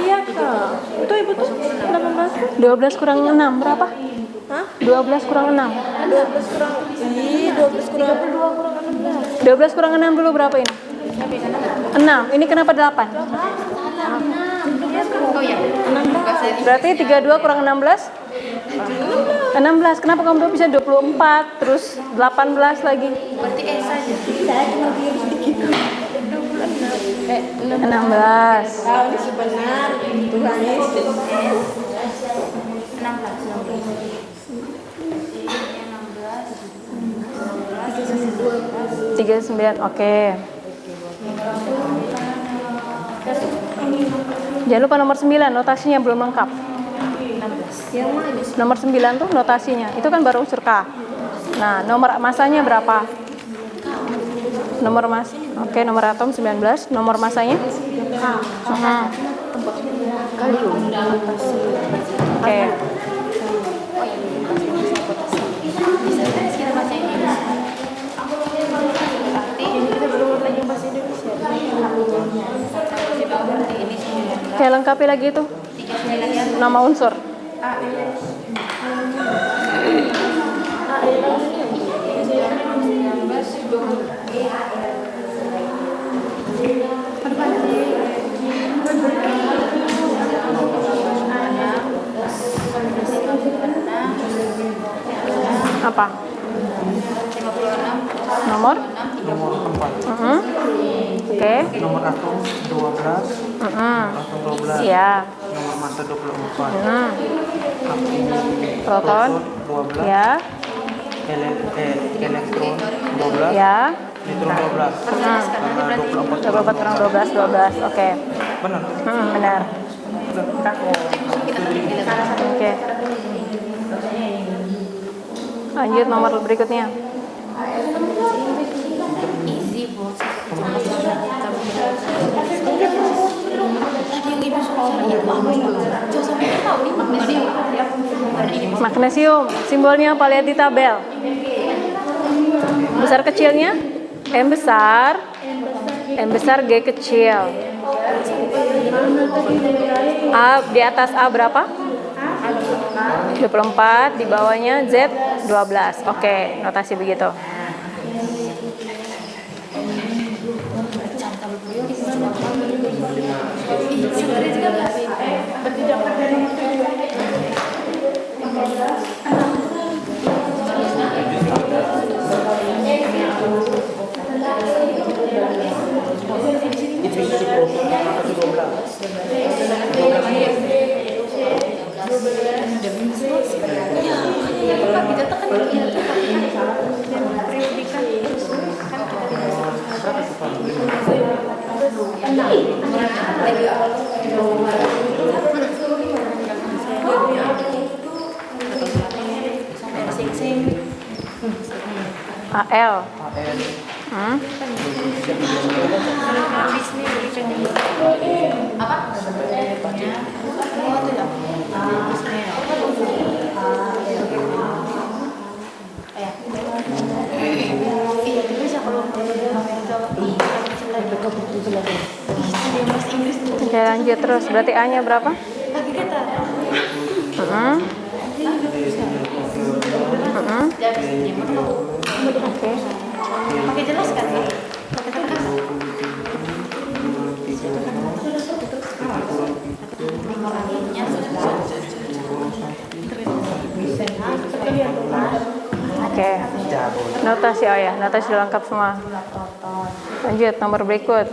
Iya kak. Itu ibu tuh 18. 12 kurang 6 berapa? Hah? 12 kurang 6. 12 kurang 32 kurang 16. 12 kurang 6 dulu berapa ini? 6. Ini kenapa 8? Oh ya, Berarti 32 kurang 16? 16. Kenapa kamu bisa 24 terus 18 lagi? berarti S saja. 16. Tahu ini sebenar Tuhan Yesus. 16. 39, oke. Jangan lupa nomor 9, notasinya belum lengkap. Nomor 9 tuh notasinya, itu kan baru unsur K. Nah, nomor masanya berapa? Nomor oke, nomor atom 19, nomor masanya? Oke. Oke, lengkapi lagi itu. Nama unsur. Apa? Nomor? Nomor 4. Oke. Nomor atom 12. Atom 12. Ya. Nomor massa 24. Proton? 12. Ya. Elektron 12. Ya. Neutron 12. Karena 24 kurang 12, 12. Oke. Benar. Benar. Oke. Lanjut nomor berikutnya. Magnesium, simbolnya apa? Lihat di tabel. Besar kecilnya? M besar, G kecil. A di atas A berapa? 24, di bawahnya Z 12. Oke, notasi begitu. AL. Oke, lanjut terus. Berarti A-nya berapa? Oke. Pakai jelas kan? Oke. Notasi, oh ya, notasi sudah lengkap semua. Lanjut nomor berikut.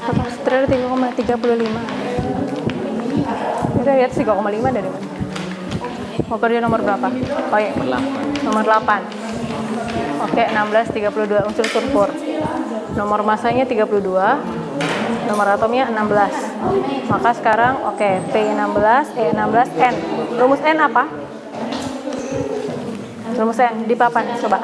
Kapasitor 3,35. Kita lihat 3,5 dari mana? Mau kerja nomor berapa? Oh iya, nomor 8. Oke, 16, 32 unsur sulfur. Nomor masanya 32. Nomor atomnya 16. Maka sekarang oke, P16, E16, N. Rumus N apa? Rumus N di papan, coba.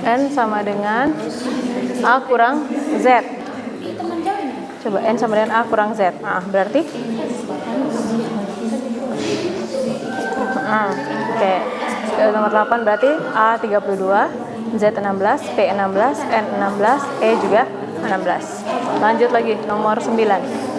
N sama dengan A kurang Z. Coba N sama dengan A kurang Z. Nah, berarti oke. Nomor 8 berarti A 32, Z 16, P 16, N 16, E juga 16. Lanjut lagi nomor 9.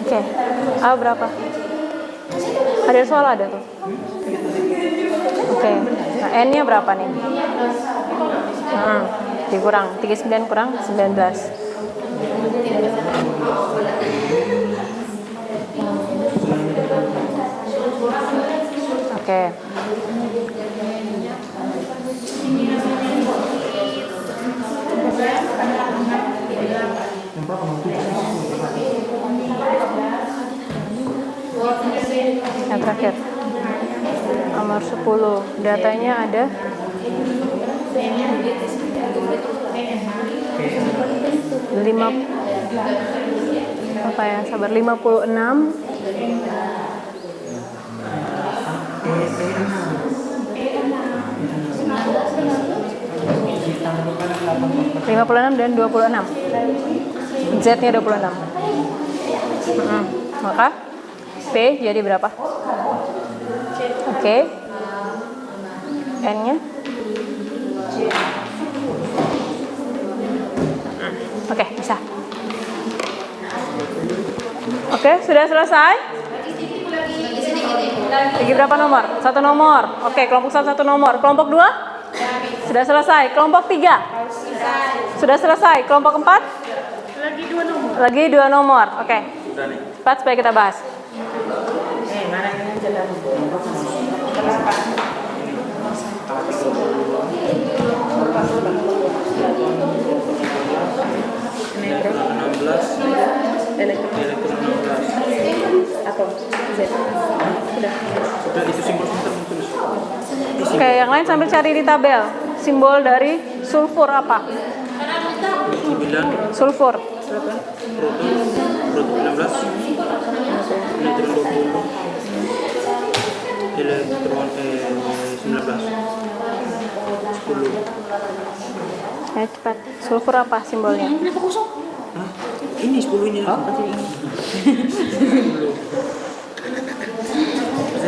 Oke. A berapa? Ada soal ada tuh. Oke. Nah, N-nya berapa nih? Dikurang 39 kurang 19. Oke. Yang terakhir nomor 10, datanya ada 5 apa ya, sabar, 56 dan 26. Z-nya 26. Maka P jadi berapa? Oke. N-nya? Oke, bisa. Oke, sudah selesai? Lagi berapa nomor? 1 nomor. Oke, kelompok 1 nomor. Kelompok 2? Sudah selesai. Kelompok 3? Sudah selesai. Kelompok 4? Lagi 2 nomor. Oke. Cepat supaya kita bahas. Oke, yang lain sambil cari di tabel. Simbol dari sulfur apa? Sulfur. Proton 16, neutron 20, elektron 19, 10. Ayo cepat. Sulfur apa simbolnya? Hah? Ini 10 ini. Oh, Z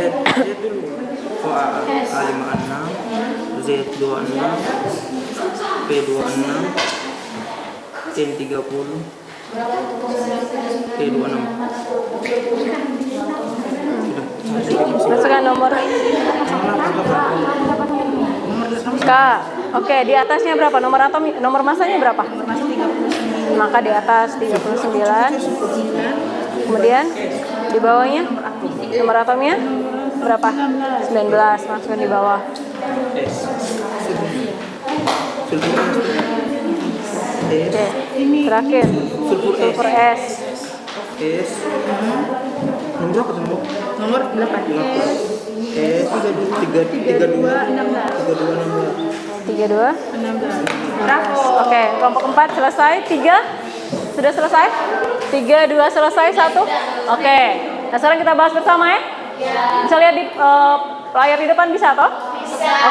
dulu. Oh, A56, Z26, P26, N30, P26. Masukkan nomor K. Oke, di atasnya berapa? Nomor atom, nomor masanya berapa? Maka di atas 39. Kemudian di bawahnya nomor atomnya berapa? 19. Masukkan di bawah. Oke, terakhir sulfur S. S. Nomor berapa tuh? Nomor 8. S 32 32. Oke, kelompok 4 selesai. 3 sudah selesai? 3, 2 selesai, 1. Oke. Nah, sekarang kita bahas bersama ya. Bisa lihat di layar di depan, bisa toh?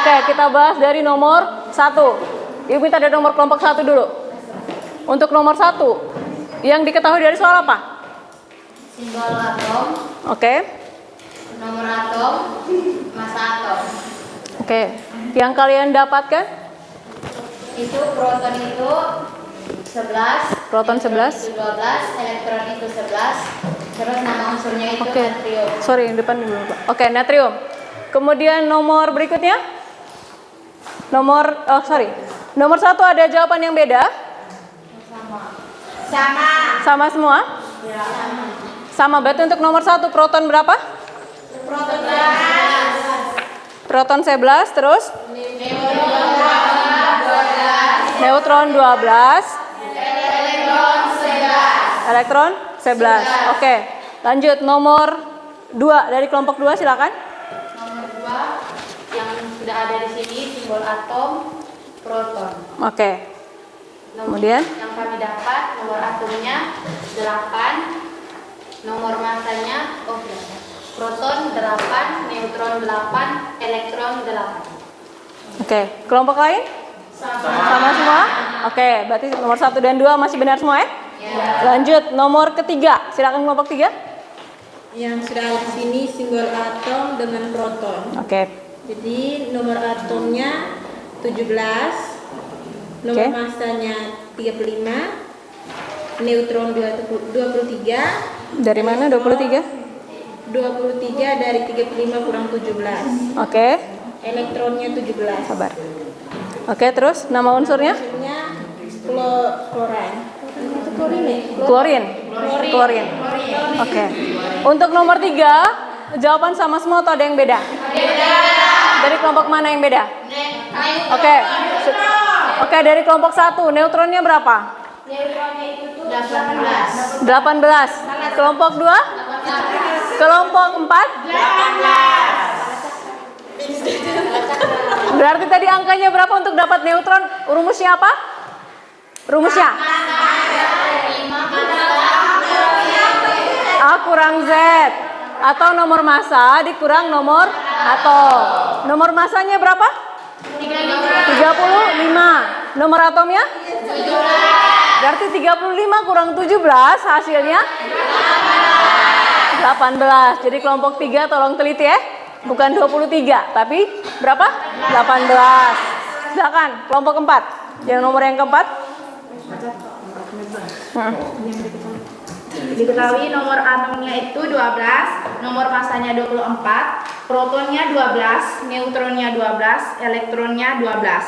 Oke, kita bahas dari nomor 1. Ibu minta dari nomor kelompok 1 dulu. Untuk nomor 1, yang diketahui dari soal apa? Simbol atom, Oke. nomor atom, massa atom. Oke. Yang kalian dapatkan? Itu proton itu 11, Proton 11. itu 12, elektron itu 11, terus nama unsurnya itu Oke. natrium. Sorry, yang depan dulu, Pak. Oke, natrium. Kemudian nomor berikutnya? Nomor satu ada jawaban yang beda? Sama. Sama semua? Sama. Berarti untuk nomor 1 proton berapa? Proton 11, Proton 11, terus? Neutron 12. Elektron 11. Oke. Lanjut nomor 2 dari kelompok 2, silakan. Nomor 2 yang sudah ada di sini simbol atom, proton. Oke. Kemudian? Yang kami dapat nomor atomnya 8, nomor massanya proton 8, neutron 8, elektron 8. Oke. Kelompok lain? Sama semua? Oke, berarti nomor 1 dan 2 masih benar semua ya? Lanjut nomor ketiga, silakan kelompok 3. Yang sudah ada di sini simbol atom dengan proton. Oke, Jadi nomor atomnya 17, nomor Oke. masanya 35, neutron 23, Dari mana 23? 23 dari 35 kurang 17, Oke, elektronnya 17. sabar. Oke, terus nama unsurnya? Hasilnya klorin. Itu klorin ya? Klorin. Klorin. Oke. Untuk nomor 3, jawaban sama semua atau ada yang beda? Beda. Dari kelompok mana yang beda? Oke. Oke, dari kelompok 1, neutronnya berapa? Neutronnya itu 18. 18. Kelompok 2? Kelompok 4? 18. Berarti tadi angkanya berapa untuk dapat neutron? Rumusnya apa? Rumusnya? A kurang Z. Atau nomor massa dikurang nomor atom. Nomor massanya berapa? 35. Nomor atomnya? 17. Berarti 35 kurang 17 hasilnya 18. Jadi kelompok 3 tolong teliti ya. Bukan 23, tapi berapa? 18. Silakan kelompok 4. Yang nomor yang keempat? Diketahui nomor atomnya itu 12, nomor masanya 24, protonnya 12, neutronnya 12, elektronnya 12.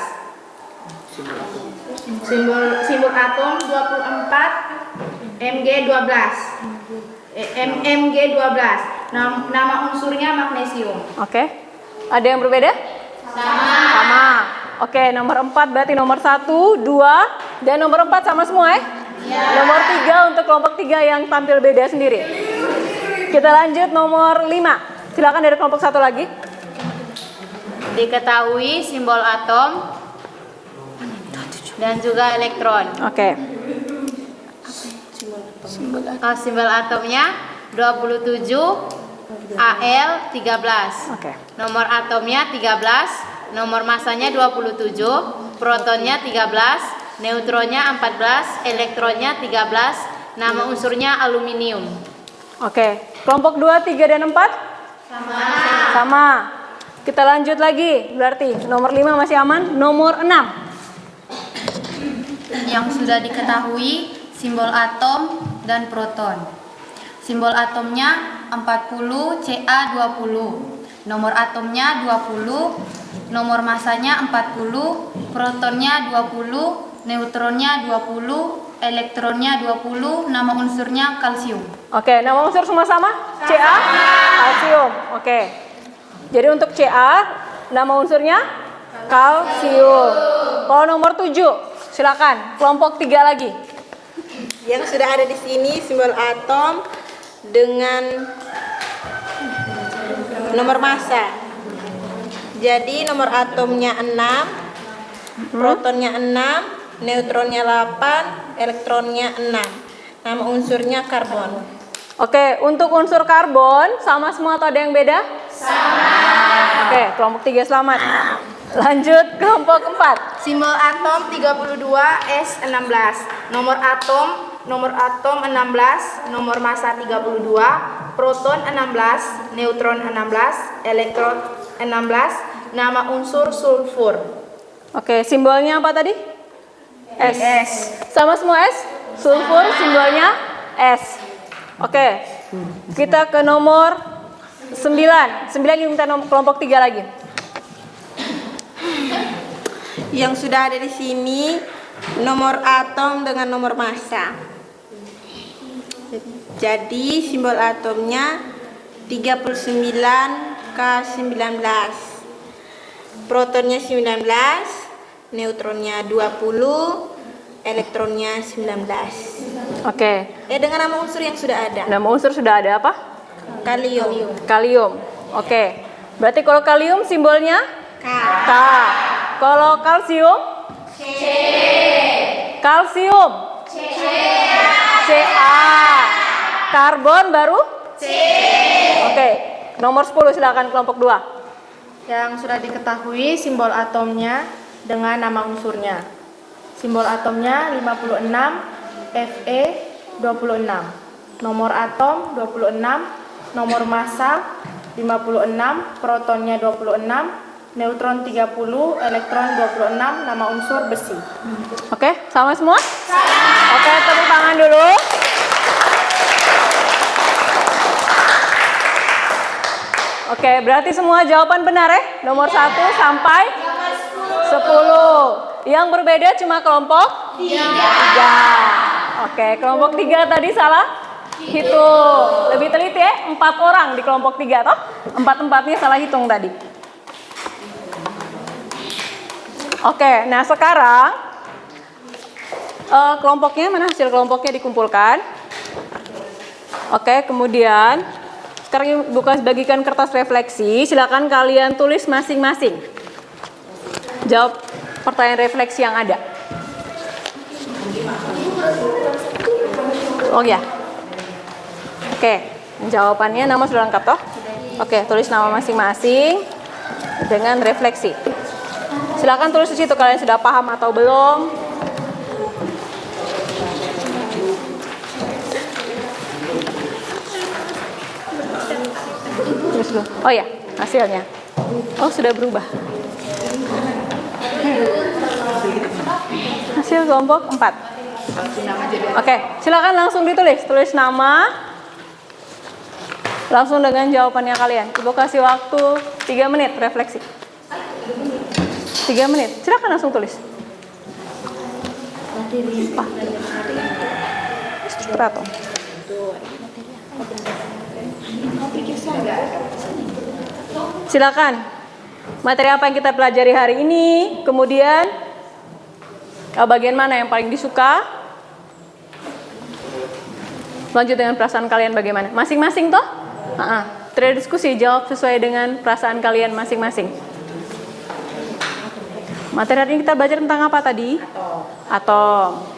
Simbol atom 24, Mg 12. Mg 12. Nama unsurnya magnesium. Oke. Ada yang berbeda? Sama. Oke, nomor 4 berarti nomor 1, 2, dan nomor 4 sama semua ya? Nomor 3 untuk kelompok 3 yang tampil beda sendiri. Kita lanjut nomor 5. Silakan dari kelompok 1 lagi. Diketahui simbol atom dan juga elektron. Oke. Simbol atomnya 27, Al 13. Oke. Nomor atomnya 13, nomor masanya 27, protonnya 13, neutronnya 14, elektronnya 13, nama unsurnya aluminium. Oke. Kelompok 2, 3 dan 4? Sama. Kita lanjut lagi. Berarti nomor 5 masih aman. Nomor 6. Yang sudah diketahui simbol atom dan proton. Simbol atomnya 40 Ca20. Nomor atomnya 20, nomor masanya 40, protonnya 20, neutronnya 20, elektronnya 20, nama unsurnya kalsium. Oke, nama unsur semua sama? Ca? Kalsium. Oke. Jadi untuk Ca, nama unsurnya kalsium. Kalau nomor 7, silakan. Kelompok 3 lagi. Yang sudah ada di sini simbol atom dengan nomor massa. Jadi nomor atomnya 6, protonnya 6, neutronnya 8, elektronnya 6. Nama unsurnya karbon. Oke, untuk unsur karbon sama semua atau ada yang beda? Sama. Oke, kelompok 3 selamat. Lanjut kelompok 4. Simbol atom 32 S16. Nomor atom 16, nomor massa 32, proton 16, neutron 16, elektron 16, nama unsur sulfur. Oke, simbolnya apa tadi? S. Sama semua S? Sulfur simbolnya S. Oke, kita ke nomor 9. 9 kita kelompok 3 lagi. Yang sudah ada di sini nomor atom dengan nomor massa. Jadi simbol atomnya 39K19. Protonnya 19, neutronnya 20, elektronnya 19. Oke, Dengan nama unsur yang sudah ada. nama unsur sudah ada apa? Kalium. Kalium. Oke, berarti kalau kalium simbolnya K. K. Kalau kalsium? C. Kalsium? Ca. Karbon baru? C. Oke, nomor 10 silakan kelompok 2. Yang sudah diketahui simbol atomnya dengan nama unsurnya. Simbol atomnya 56, Fe26. Nomor atom 26, nomor massa 56, protonnya 26, neutron 30, elektron 26, nama unsur besi. Oke, sama semua? Oke, tepuk tangan dulu. Oke, berarti semua jawaban benar ya? Nomor 1 sampai 10. Yang berbeda cuma kelompok 3. Oke, kelompok 3 tadi salah hitung. Lebih teliti ya, 4 orang di kelompok 3 toh? 4-4-nya salah hitung tadi. Oke, nah sekarang kelompoknya mana, hasil kelompoknya dikumpulkan. Oke, kemudian sekarang Ibu bagikan kertas refleksi. Silakan kalian tulis masing-masing. Jawab pertanyaan refleksi yang ada. Oh ya. Oke, jawabannya nama sudah lengkap toh? Oke, tulis nama masing-masing dengan refleksi. Silakan tulis di situ kalian sudah paham atau belum. Tulis dulu. Oh ya, hasilnya. Oh, sudah berubah. Hasil kelompok 4. Oke, silakan langsung ditulis. Tulis nama. Langsung dengan jawabannya kalian. Ibu kasih waktu 3 menit refleksi. 3 menit. Silakan langsung tulis. Strato. Silakan. Materi apa yang kita pelajari hari ini? Kemudian bagian mana yang paling disuka? Lanjut dengan perasaan kalian bagaimana? Masing-masing toh? Tidak diskusi, jawab sesuai dengan perasaan kalian masing-masing. Materi hari ini kita belajar tentang apa tadi? Atom.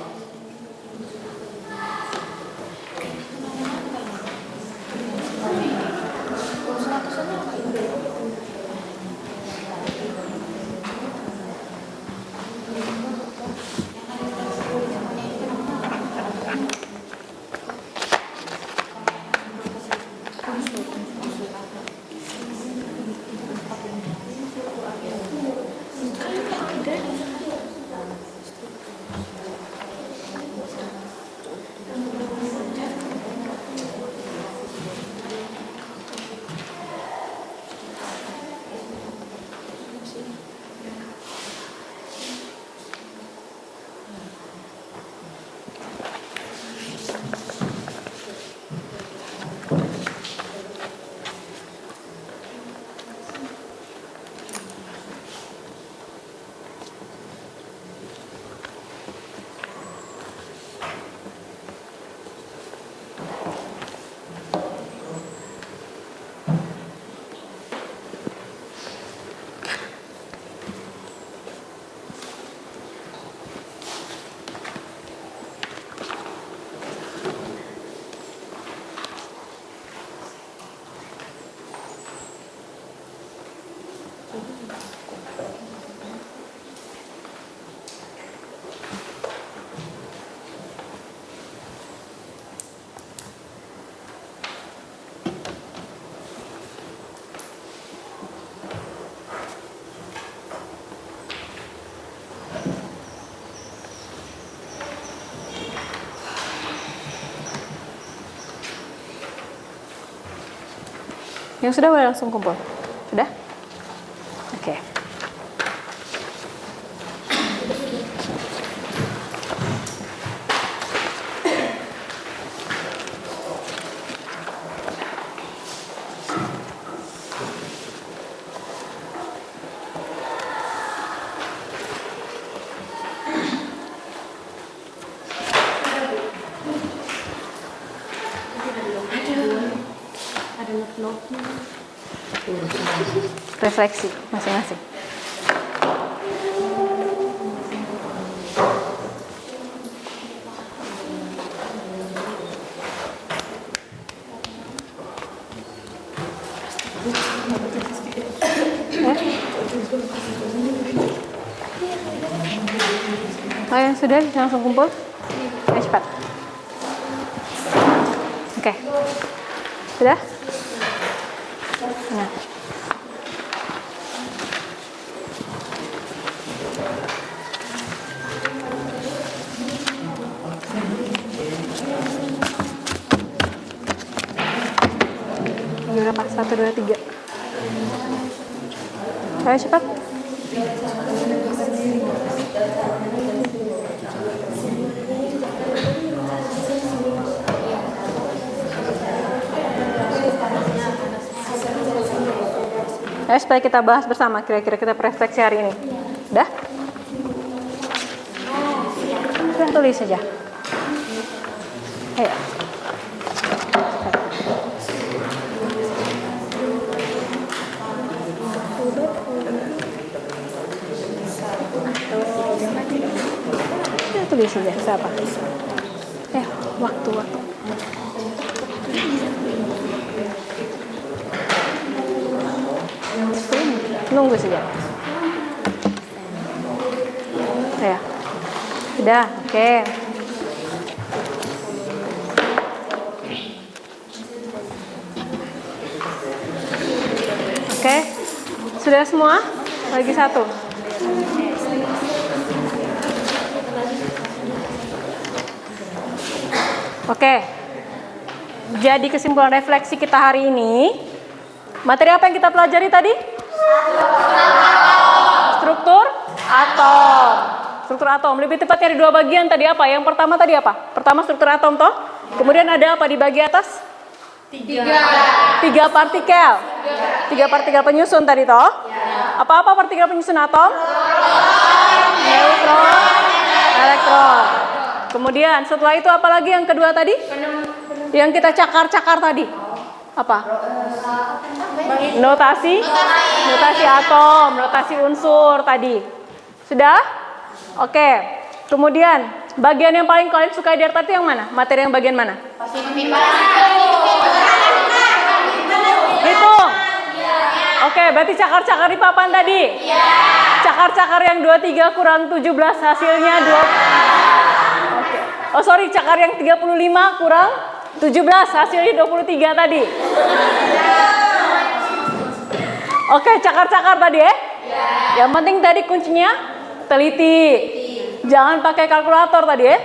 Yang sudah boleh langsung kumpul? Sudah? Oke. Refleksi masing-masing. Oh yang sudah langsung kumpul? Ayo cepat. Oke. Sudah? Nah. Berapa? 1, 2, 3. Ayo cepat. Ayo supaya kita bahas bersama kira-kira kita refleksi hari ini. Udah? Udah tulis saja. Ayo. Udah tulis saja siapa? Waktu. Nunggu saja. Ya. Sudah, oke. Oke. Sudah semua? Lagi satu. Oke. Jadi kesimpulan refleksi kita hari ini, materi apa yang kita pelajari tadi? Struktur atom. Struktur atom. Lebih tepatnya ada 2 bagian tadi apa? Yang pertama tadi apa? Pertama struktur atom toh. Kemudian ada apa di bagian atas? 3 partikel. 3 partikel penyusun tadi toh. Apa-apa partikel penyusun atom? Neutron, elektron. Kemudian setelah itu apa lagi yang kedua tadi? Yang kita cakar-cakar tadi. Apa? Notasi atom, notasi unsur tadi. Sudah? Oke. Kemudian bagian yang paling kalian suka di tadi yang mana? Materi yang bagian mana? Hitung. Oke, berarti cakar-cakar di papan tadi. Cakar-cakar yang 23 kurang 17 hasilnya 2. Oh sorry, cakar yang 35 kurang 17 hasilnya 23 tadi. Oke, cakar-cakar tadi ya. Yang penting tadi kuncinya teliti. Jangan pakai kalkulator tadi ya.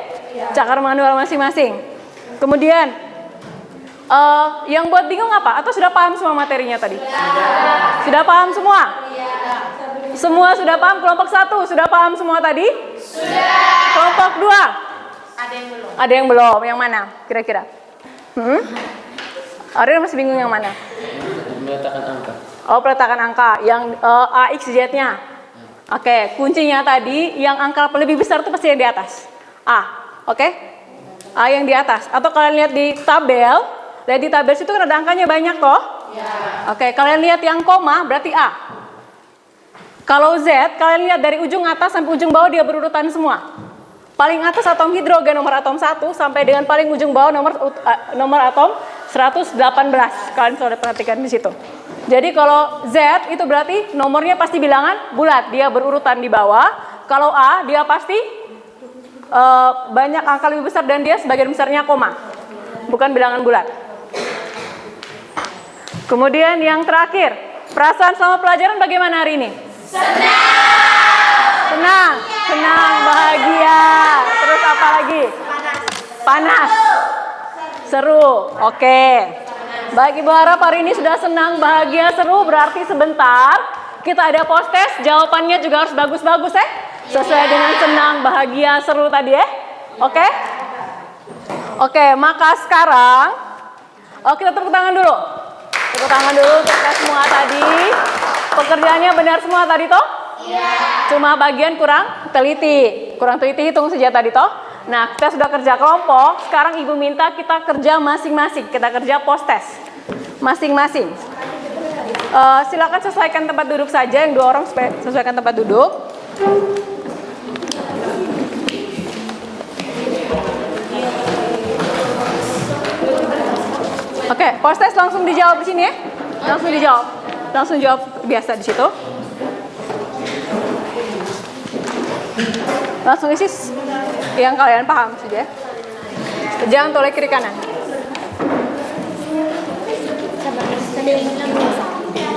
Cakar manual masing-masing. Kemudian yang buat bingung apa? Atau sudah paham semua materinya tadi? Sudah paham semua? Semua sudah paham? Kelompok 1 sudah paham semua tadi? Sudah. Kelompok 2? Ada yang belum. Yang mana kira-kira? Ariel masih bingung yang mana? Meletakkan angka. Oh, peletakan angka yang A, X, Z-nya. Oke, kuncinya tadi yang angka lebih besar itu pasti yang di atas. A, oke? A yang di atas. Atau kalian lihat di tabel, lihat di tabel situ kan ada angkanya banyak toh? Oke, kalian lihat yang koma berarti A. Kalau Z, kalian lihat dari ujung atas sampai ujung bawah dia berurutan semua. Paling atas atom hidrogen nomor atom 1 sampai dengan paling ujung bawah nomor atom 118. Kalian sudah perhatikan di situ. Jadi kalau Z itu berarti nomornya pasti bilangan bulat, dia berurutan di bawah. Kalau A dia pasti banyak angka lebih besar dan dia sebagian besarnya koma, bukan bilangan bulat. Kemudian yang terakhir, perasaan selama pelajaran bagaimana hari ini? Senang, bahagia. Terus apa lagi? Panas. Seru. Oke. Baik, Ibu harap hari ini sudah senang, bahagia, seru. Berarti sebentar kita ada post test. Jawabannya juga harus bagus-bagus ya. Sesuai dengan senang, bahagia, seru tadi ya. Oke? Oke, maka sekarang kita tepuk tangan dulu. Tepuk tangan dulu untuk kita semua tadi. Pekerjaannya benar semua tadi toh? Iya. Cuma bagian kurang teliti hitung saja tadi toh. Nah, kita sudah kerja kelompok. Sekarang Ibu minta kita kerja masing-masing. Kita kerja post test masing-masing. Silakan sesuaikan tempat duduk saja. Yang 2 orang sesuaikan tempat duduk. Oke, post test langsung dijawab di sini ya. Langsung jawab biasa di situ. Langsung isi yang kalian paham saja. Jangan tolak kiri kanan.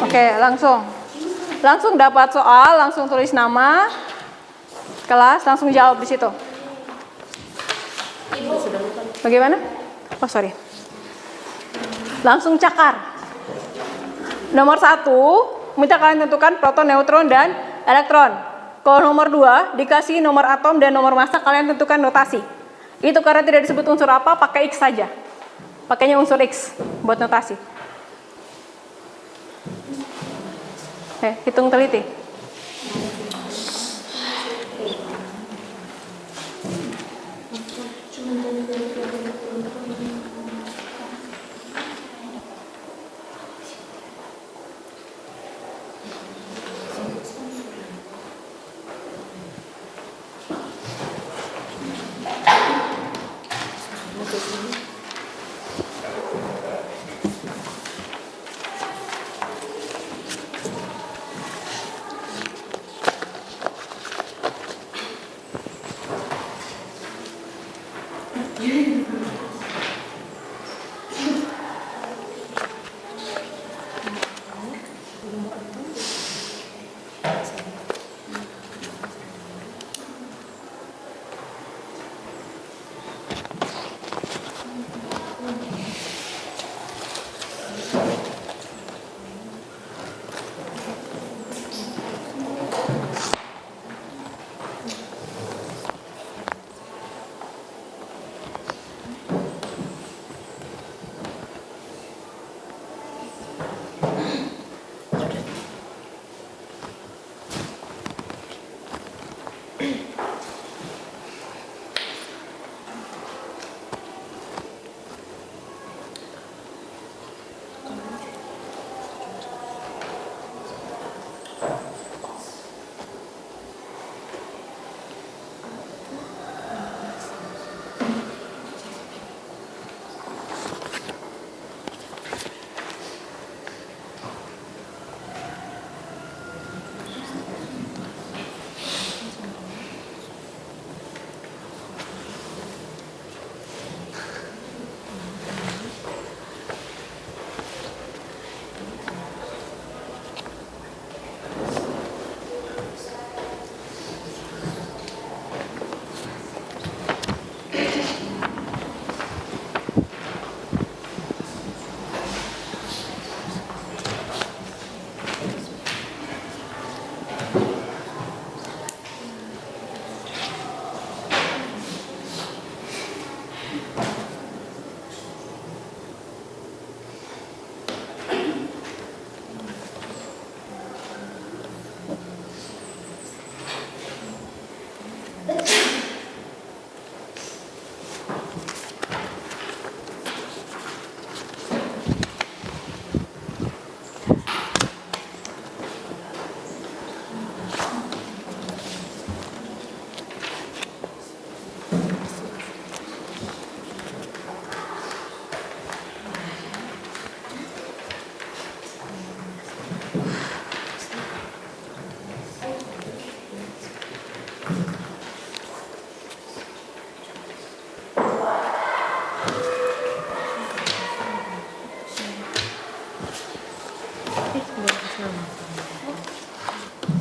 Oke, langsung dapat soal, langsung tulis nama. Kelas langsung jawab di situ. Bagaimana? Oh sorry. Langsung cakar. Nomor 1, minta kalian tentukan proton, neutron, dan elektron. Kalau nomor 2, dikasih nomor atom dan nomor massa, kalian tentukan notasi. Itu karena tidak disebut unsur apa, pakai X saja. Pakainya unsur X buat notasi. Hitung teliti.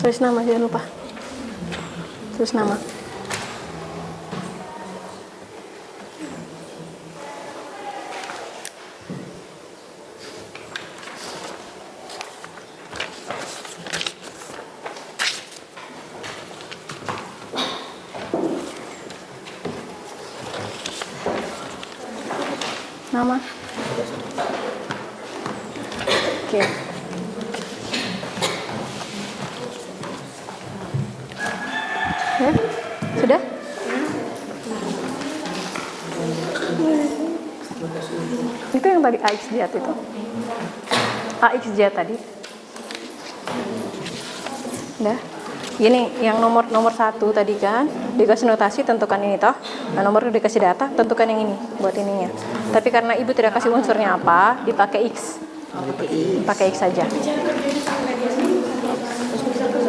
Tulis nama, jangan lupa. Tulis nama. Nama. Oke. Ya, sudah? Itu yang tadi AXZ itu. AXZ tadi. Udah. Gini, yang nomor 1 tadi kan dikasih notasi, tentukan ini toh. Nah, nomor dikasih data, tentukan yang ini buat ininya. Tapi karena ibu tidak kasih unsurnya apa, dipakai X. Pakai X saja.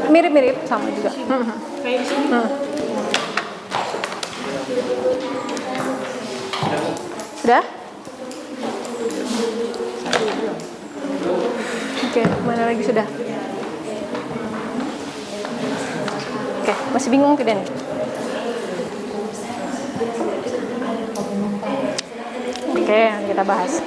Mirip-mirip sama juga. Sudah? Oke, mana lagi sudah? Oke, masih bingung tidak nih? Oke, nanti kita bahas.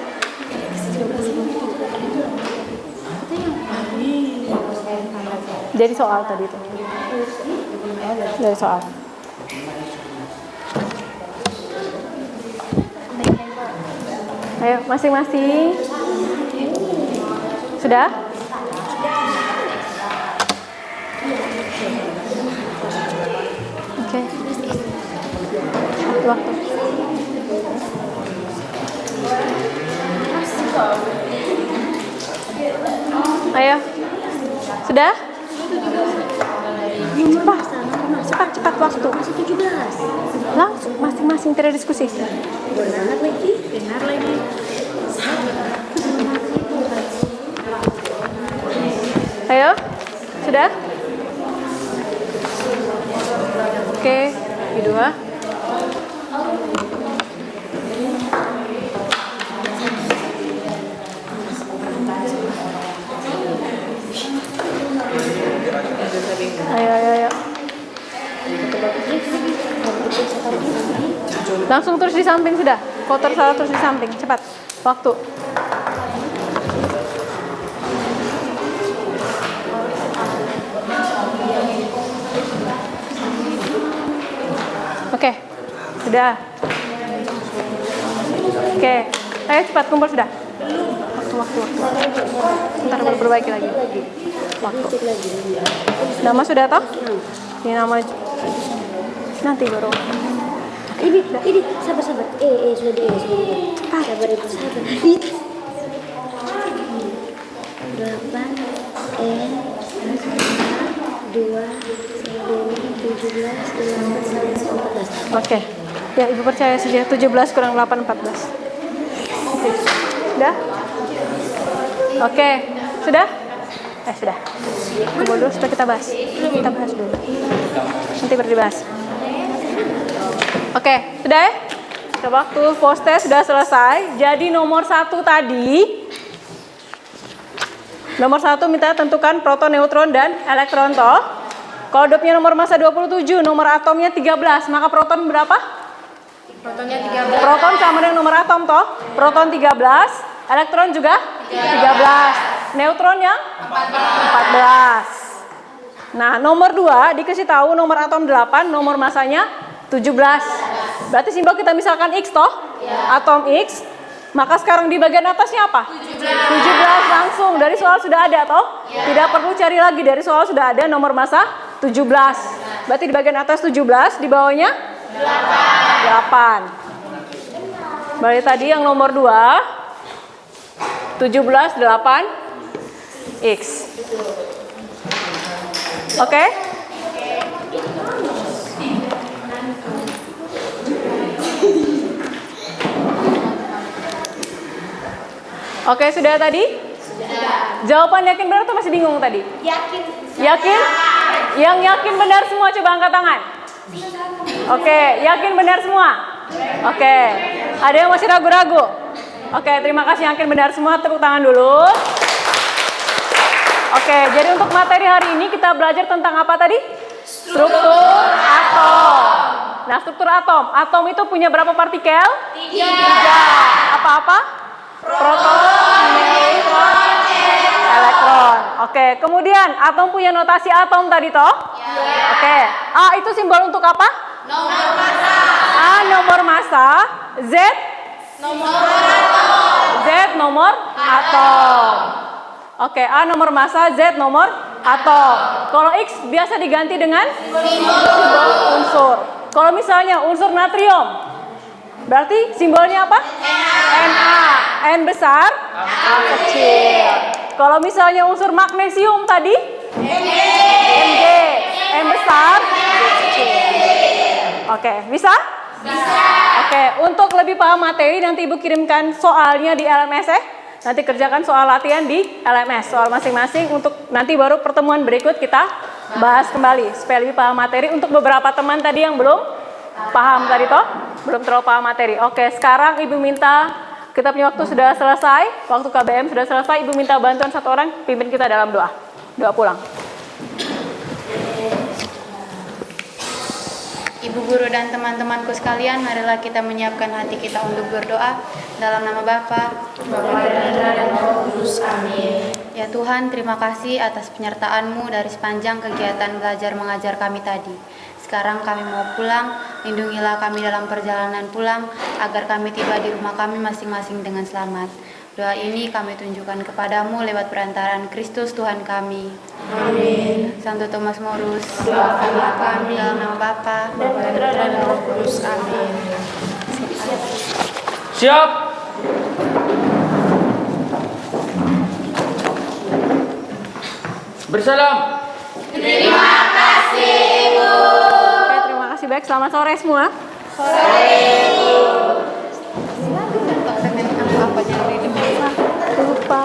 Jadi soal tadi itu. Dari soal. Ayo, masing-masing. Sudah? Oke. Waktu. Ayo. Sudah? Cepat waktu. Langsung masing-masing tidak diskusi. Ayo. Sudah? Oke, kedua. Ayo. Langsung terus di samping sudah. Kotor salah terus di samping. Cepat. Waktu. Oke. Sudah. Oke. Ayo cepat kumpul sudah. Waktu. Ntar baru perbaiki lagi. Waktu. Nama sudah toh? Ini nama nanti baru. Ini sabar. Sudah di sabar itu sabar. 8 2 17 18. Oke. Ya, Ibu percaya saja 17 kurang 8 14. Sudah? Oke. Sudah? Sudah. Tunggu dulu supaya kita bahas. Kita bahas dulu. Nanti baru dibahas. Oke, sudah ya? Waktu post test sudah selesai. Jadi nomor 1 tadi. Nomor 1 minta tentukan proton, neutron, dan elektron toh. Kalau dopnya nomor massa 27, nomor atomnya 13, maka proton berapa? Protonnya 13. Proton sama dengan nomor atom toh. Proton 13, elektron juga 13. Neutron yang 14. Nah, nomor 2 dikasih tahu nomor atom 8, nomor massanya 17. Berarti simbol kita misalkan X toh? Atom X. Maka sekarang di bagian atasnya apa? 17 langsung. Dari soal sudah ada toh? Tidak perlu cari lagi, dari soal sudah ada nomor massa 17. Berarti di bagian atas 17, di bawahnya 8. Berarti tadi yang nomor 2 17 8 X. Oke? Oke, sudah tadi? Sudah. Jawaban yakin benar atau masih bingung tadi? Yakin. Yakin? Yang yakin benar semua coba angkat tangan. Oke, yakin benar semua? Oke. Ada yang masih ragu-ragu? Oke, terima kasih yakin benar semua. Tepuk tangan dulu. Oke, jadi untuk materi hari ini kita belajar tentang apa tadi? Struktur atom. Nah, struktur atom. Atom itu punya berapa partikel? 3. Apa-apa? Proton, neutron, elektron. Oke, kemudian atom punya notasi atom tadi toh? Oke, A itu simbol untuk apa? Nomor massa. A nomor massa, Z nomor atom. Oke, A nomor massa, Z nomor atom. Kalau X biasa diganti dengan simbol unsur. Kalau misalnya unsur natrium, berarti simbolnya apa? Na. N besar, A kecil. Kalau misalnya unsur magnesium tadi? Mg. M besar, G kecil. Oke, bisa? Bisa. Oke, untuk lebih paham materi nanti Ibu kirimkan soalnya di LMS ya. Nanti kerjakan soal latihan di LMS, soal masing-masing untuk nanti baru pertemuan berikut kita bahas kembali supaya lebih paham materi. Untuk beberapa teman tadi yang belum paham tadi toh, belum terlalu paham materi. Oke, sekarang Ibu minta, kita punya waktu sudah selesai, waktu KBM sudah selesai, Ibu minta bantuan satu orang, pimpin kita dalam doa. Doa pulang. Ibu guru dan teman-temanku sekalian, marilah kita menyiapkan hati kita untuk berdoa dalam nama Bapa, dan Roh Kudus. Amin. Ya Tuhan, terima kasih atas penyertaan-Mu dari sepanjang kegiatan belajar mengajar kami tadi. Sekarang kami mau pulang, lindungilah kami dalam perjalanan pulang, agar kami tiba di rumah kami masing-masing dengan selamat. Doa ini kami tunjukkan kepadamu lewat perantaraan Kristus Tuhan kami. Amin. Santo Thomas Morus, Doakanlah kami. dalam nama Bapa, Putra dan Roh Kudus. Amin. Siap. Bersalam. Oke, terima kasih. Baik, selamat sore semua. Lupa.